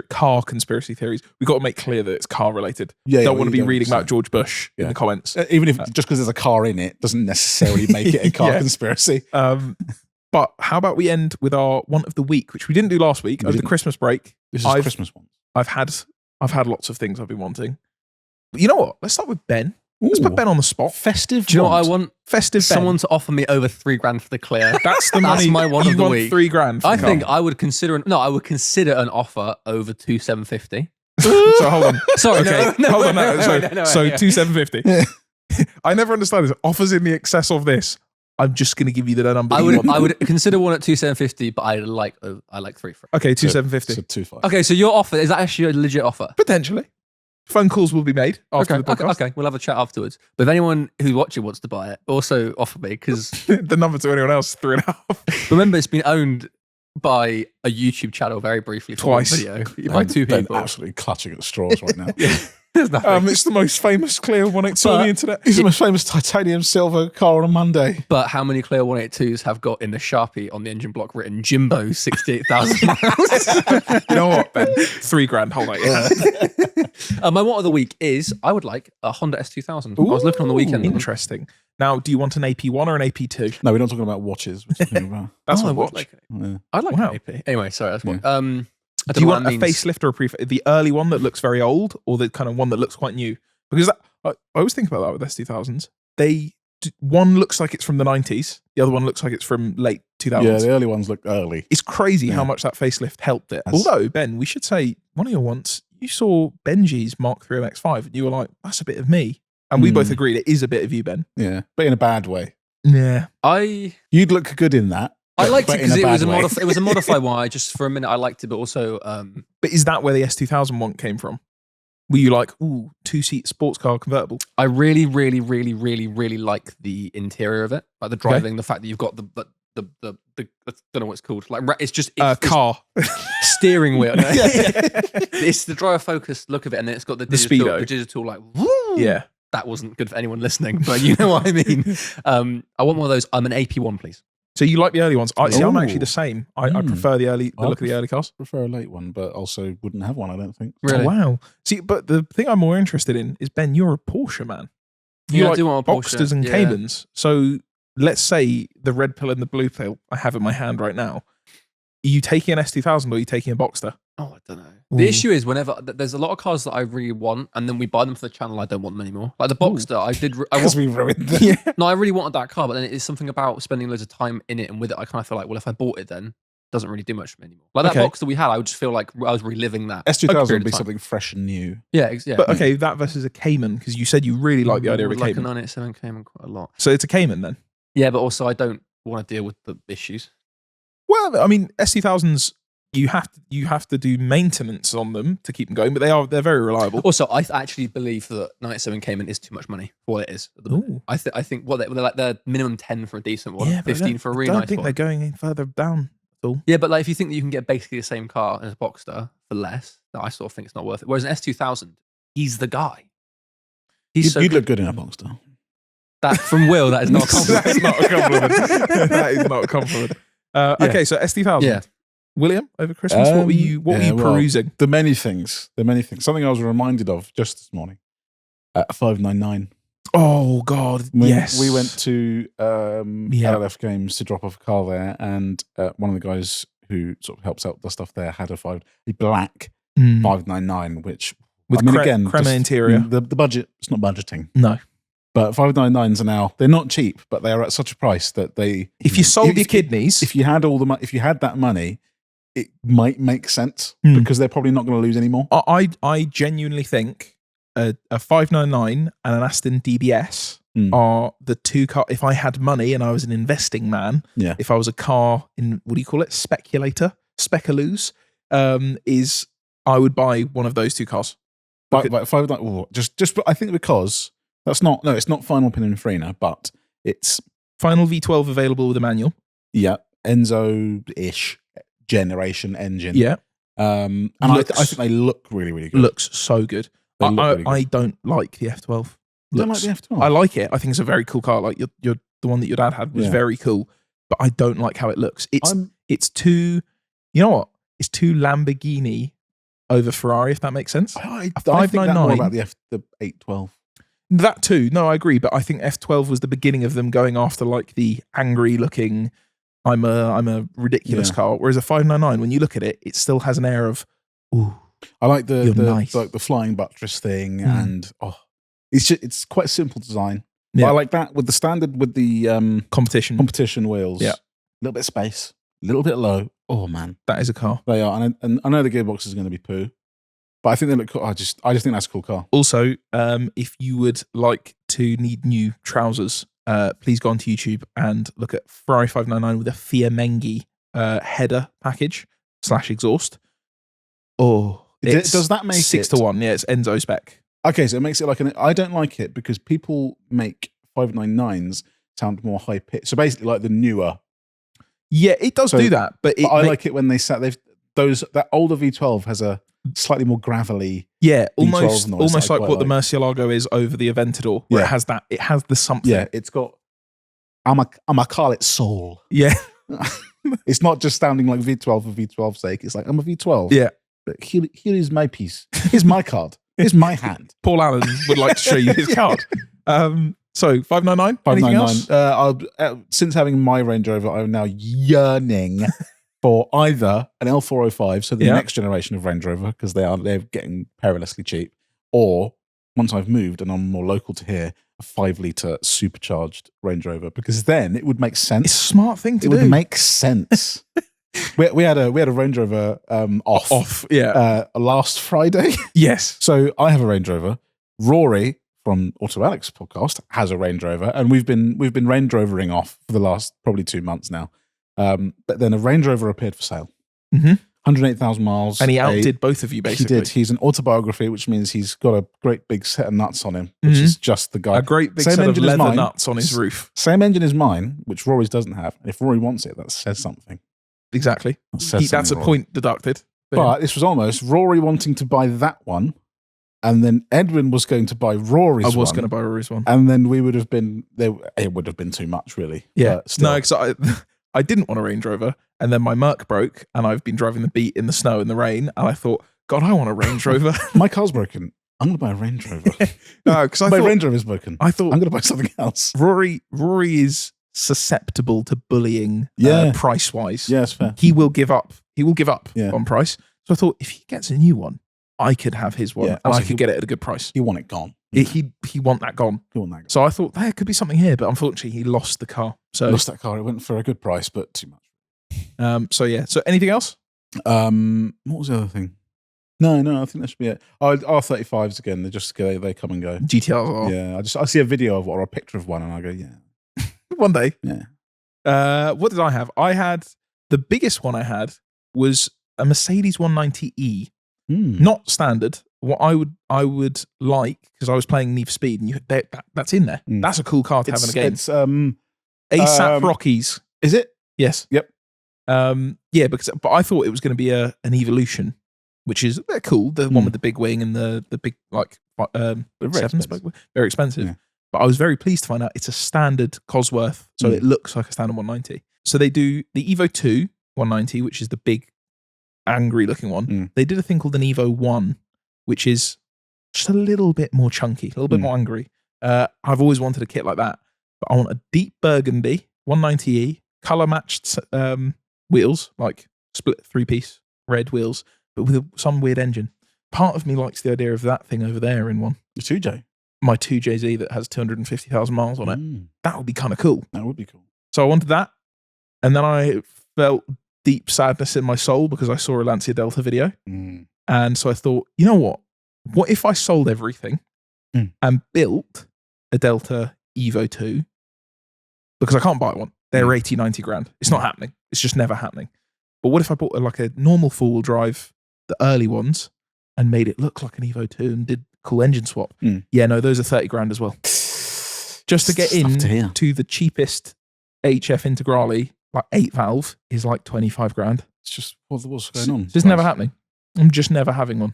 car conspiracy theories. We've got to make clear that it's car related. Yeah, Don't yeah, want to be you don't reading say. about George Bush in Yeah. the comments. Even if just because there's a car in it doesn't necessarily make it a car Yeah. conspiracy. But how about we end with our want of the week, which we didn't do last week We over the didn't. Christmas break. This is I've- Christmas one. I've had lots of things I've been wanting. But you know what? Let's start with Ben. Let's put Ooh. Ben on the spot. Festive. Do you know what I want? want? Festive Someone Ben. to offer me over $3,000 for the Clio. That's the That's money. my one you of the want week. $3,000. For I the think car. I would consider. I would consider an offer over $2,750. So hold on. Sorry, Okay, no, hold on. no, No, so no, no, so yeah. $2,750. I never understand this. Offers in the excess of this. I'm just going to give you the number. I you would. want. I would consider one at $2,750, but I like 3 for it. Okay, $2,750. So 2.5. Okay, so your offer is that actually a legit offer? Potentially. Phone calls will be made after Okay, the podcast. okay, we'll have a chat afterwards. But if anyone who's watching wants to buy it, also offer me because The number to anyone else, 3.5. remember it's been owned by a YouTube channel very briefly for one Twice. video by two Ben people. absolutely clutching at the straws right now. There's nothing. It's the most famous Clio 182 on the internet. He's the most famous titanium silver car on a Monday. But how many Clio 182s have got in the Sharpie on the engine block written Jimbo 68,000 miles? You know what, Ben? $3,000. Hold on. My one of the week is I would like a Honda S2000. I was looking on the weekend. Interesting. Now, do you want an AP1 or an AP2? No, we're not talking about watches. We're talking about. That's I a would watch. like it. Yeah. I'd like Wow. an AP. Anyway, sorry, that's one. I Do don't you know want what a that means. facelift or a the early one that looks very old, or the kind of one that looks quite new? Because I always think about that with S2000s. One looks like it's from the 90s, the other one looks like it's from late 2000s. Yeah, the early ones look early. It's crazy Yeah. how much that facelift helped it. That's- Although, Ben, we should say one of your wants, you saw Benji's Mark III MX-5 and you were like, that's a bit of me. And we Hmm. both agreed it is a bit of you, Ben. Yeah, but in a bad way. Yeah. I You'd look good in that. liked but it in because a it was bad way. it was a modified one. I just for a minute I liked it, but also But is that where the S2000 want came from? Were you like, ooh, two-seat sports car convertible? I really, really, really, really, really like the interior of it, like the driving, the fact that you've got the I don't know what it's called. Like it's just it's Car. steering wheel. No? It's the driver focused look of it, and then it's got the digital, Speedo. the digital like woo. Yeah. That wasn't good for anyone listening, but you know what I mean. I want one of those. I'm an AP1, please. So you like the early ones? I'm Ooh. actually the same. I Mm. prefer the I look of the early cars. prefer a late one, but also wouldn't have one, I don't think. Really? Oh, wow. See, but the thing I'm more interested in is, Ben, you're a Porsche man. You Yeah, I like do want a Porsche. Boxsters and Yeah. Caymans. So let's say the red pill and the blue pill I have in my hand right now. Are you taking an S2000 or are you taking a Boxster? Oh, I don't know. Ooh. The issue is whenever there's a lot of cars that I really want, and then we buy them for the channel, I don't want them anymore. Like the Boxster, I did. I Because want, we ruined them. Yeah. no, I really wanted that car, but then it's something about spending loads of time in it and with it. I kind of feel like, well, if I bought it, then it doesn't really do much for me anymore. Like that Okay. Boxster we had, I would just feel like I was reliving that. S2000 period would of be time. something fresh and new. Yeah, yeah. But okay, that versus a Cayman, because you said you really like the idea of a like Cayman. a 987 Cayman quite a lot. So it's a Cayman then? Yeah, but also I don't want to deal with the issues. Well, I mean, S2000s, you have to do maintenance on them to keep them going, but they're very reliable. Also, I actually believe that 97 Cayman is too much money for what it is. At the moment. Ooh. I think what they're like they're minimum 10 for a decent one, Yeah, but I 15 don't- for a I really don't nice think one. they're going any further down at all. Yeah, but like if you think that you can get basically the same car as a Boxster for less, then I sort of think it's not worth it. Whereas an S2000, he's the guy. He's so You'd good. look good in a Boxster. That from Will, that is not a compliment. That's not a compliment. That is not a compliment. Okay, so S2000. Yeah. William, over Christmas, what were you well, perusing? The many things. Something I was reminded of just this morning at 599. Oh God, yes. We went to LLF Games to drop off a car there, and one of the guys who sort of helps out the stuff there had a black Mm. 599, which with crema just interior. the budget. It's not budgeting. No. But 599s are now, they're not cheap, but they are at such a price that they. If you sold your kidneys, if you had if you had that money, it might make sense because they're probably not going to lose anymore. I genuinely think a 599 and an Aston DBS are the two car. If I had money and I was an investing man, if I was a car in, what do you call it, speculator, speculoos, I would buy one of those two cars. But 599, just I think because. It's not final Pininfarina, but it's final V12 available with a manual. Yeah, Enzo-ish generation engine. Yeah, and I think they look really, really good. Looks so good. I don't like the F12. Don't like the F12. I like it. I think it's a very cool car. Like the one that your dad had was very cool, but I don't like how it looks. It's too, you know what? It's too Lamborghini over Ferrari, if that makes sense. I think that more about the 812. That too. No, I agree. But I think F12 was the beginning of them going after like the angry looking, I'm a ridiculous car. Whereas a 599, when you look at it, it still has an air of, ooh, I like the nice. like the flying buttress thing, and it's quite a simple design. Yeah. But I like that with the standard with the competition wheels. Yeah, a little bit of space, a little bit low. Oh man, that is a car. They are, and I know the gearbox is going to be poo. But I think they look cool. I just think that's a cool car. Also, if you would like to need new trousers, please go onto YouTube and look at Ferrari 599 with a Fiamengi header package / exhaust. Oh, does that make 6-1? Yeah, it's Enzo spec. Okay, so it makes it like I don't like it because people make 599s sound more high pitched. So basically, like the newer. Yeah, it does do that, but I like it when that older V12 has a slightly more gravelly, almost like what the Murcielago is over the Aventador, where it has the something. Yeah, it's got. I'ma call it soul. Yeah, it's not just sounding like V12 for V12's sake. It's like I'm a V12. Yeah, but here is my piece. Here's my card. Here's my hand. Paul Allen would like to show you his card. So 599. 599. Since having my Range Rover, I'm now yearning for either an L405, so the next generation of Range Rover, because they're getting perilously cheap, or once I've moved and I'm more local to here, a 5-litre supercharged Range Rover, because then it would make sense. It's a smart thing to do. It would make sense. we had a Range Rover off last Friday. Yes. So I have a Range Rover. Rory from Auto Alex podcast has a Range Rover, and we've been Range Rovering off for the last probably 2 months now. But then a Range Rover appeared for sale. 108,000 miles. And he outdid both of you, basically. He did. He's an autobiography, which means he's got a great big set of nuts on him, which is just the guy. A great big set of leather nuts on his roof. Same engine as mine, which Rory's doesn't have. If Rory wants it, that says something. Exactly. That's a point deducted. But this was almost Rory wanting to buy that one, and then Edwin was going to buy Rory's one. I was going to buy Rory's one. And then we would have been, it would have been too much, really. Yeah. No, because I didn't want a Range Rover, and then my Merc broke, and I've been driving the Beat in the snow and the rain, and I thought, God, I want a Range Rover. My car's broken. I'm going to buy a Range Rover. No, because my Range Rover's broken. I thought I'm going to buy something else. Rory is susceptible to bullying, price wise. Yeah, it's fair. He will give up. On price. So I thought, if he gets a new one, I could have his one, and I could get it at a good price. He want it gone. He want that gone. So I thought there could be something here, but unfortunately, he lost the car. So lost that car. It went for a good price, but too much. So yeah. So anything else? What was the other thing? No, I think that should be it. R35s again. They come and go. GTRs. Yeah, I see a video of or a picture of one, and I go, yeah. One day. Yeah. What did I have? The biggest one I had was a Mercedes 190e. Not standard. What I would like, because I was playing Need for Speed, and that's in there. That's a cool car to have in a game. It's ASAP Rockies. Is it? Yes. Yep. But I thought it was going to be an Evolution, which is cool. The one with the big wing and the big very expensive. Yeah. But I was very pleased to find out it's a standard Cosworth, so it looks like a standard 190. So they do the Evo 2 190, which is the big, angry looking one. They did a thing called an Evo 1, which is just a little bit more chunky, a little bit more angry. I've always wanted a kit like that, but I want a deep burgundy 190e, color matched wheels, like split 3-piece red wheels, but with some weird engine. part of me likes the idea of that thing over there in one. The 2J. My 2JZ that has 250,000 miles on it. That would be kind of cool. That would be cool. So I wanted that. And then I felt deep sadness in my soul because I saw a Lancia Delta video. And so I thought, you know what? What if I sold everything and built a Delta Evo 2? Because I can't buy one. They're 80, 90 grand. It's not happening. It's just never happening. But what if I bought like a normal four-wheel drive, the early ones, and made it look like an Evo 2 and did cool engine swap? Yeah, no, those are 30 grand as well. Just to get in to the cheapest HF Integrale, like 8 valve, is like 25 grand. It's just what's going on. It's just never happening. I'm just never having one.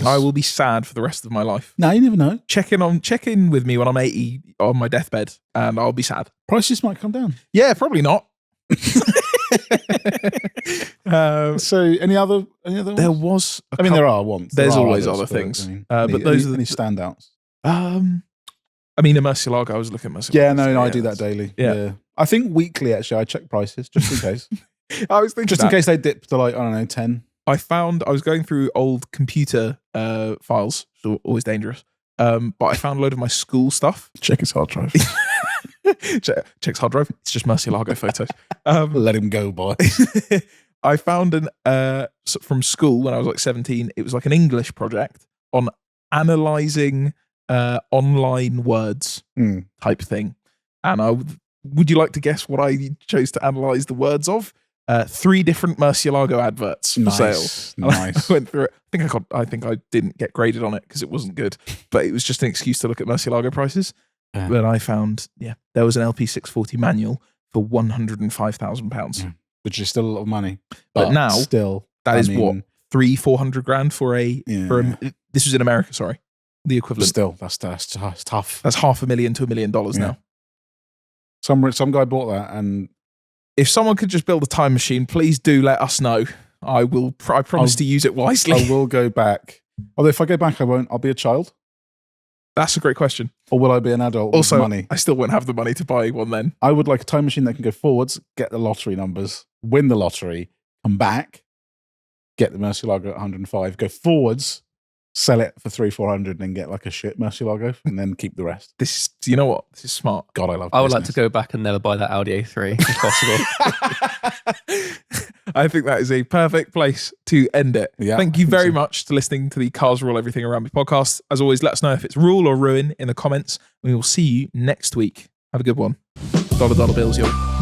I will be sad for the rest of my life. No, you never know. Check in with me when I'm 80 on my deathbed, and I'll be sad. Prices might come down. Yeah, probably not. So any other ones? There was. There are ones. There's there always others, other things, but those are any standouts. I mean, a Murcielago. I was looking at Murcielago. Yeah, no, I do that daily. Yeah. I think weekly actually. I check prices just in case. I was thinking just in case they dip to like, I don't know, 10. I was going through old computer files, so always dangerous. But I found a load of my school stuff. Check his hard drive. Checks hard drive. It's just Murcielago photos. Let him go, boy. I found from school when I was like 17. It was like an English project on analysing online words type thing. And would you like to guess what I chose to analyse the words of? 3 different Murcielago adverts for sale. Nice. I went through it. I think I didn't get graded on it because it wasn't good, but it was just an excuse to look at Murcielago prices. But I found, there was an LP640 manual for £105,000, which is still a lot of money. But now, still, that is what 300-400 grand for a. This was in America. Sorry, the equivalent. Still, that's tough. That's $500,000 to $1 million now. Some guy bought that, and if someone could just build a time machine, please do let us know. I will. I promise to use it wisely. I will go back. Although if I go back, I won't. I'll be a child. That's a great question. Or will I be an adult also, with money? I still won't have the money to buy one then. I would like a time machine that can go forwards, get the lottery numbers, win the lottery, come back, get the Murcielago at 105, go forwards, sell it for 300-400, and then get like a shit Murcielago, and then keep the rest. You know what? This is smart. God, I love I would like to go back and never buy that Audi A3 if possible. I think that is a perfect place to end it. Yeah, Thank you very much for listening to the Cars Rule Everything Around Me podcast. As always, let us know if it's rule or ruin in the comments. We will see you next week. Have a good one. Dollar bills, y'all.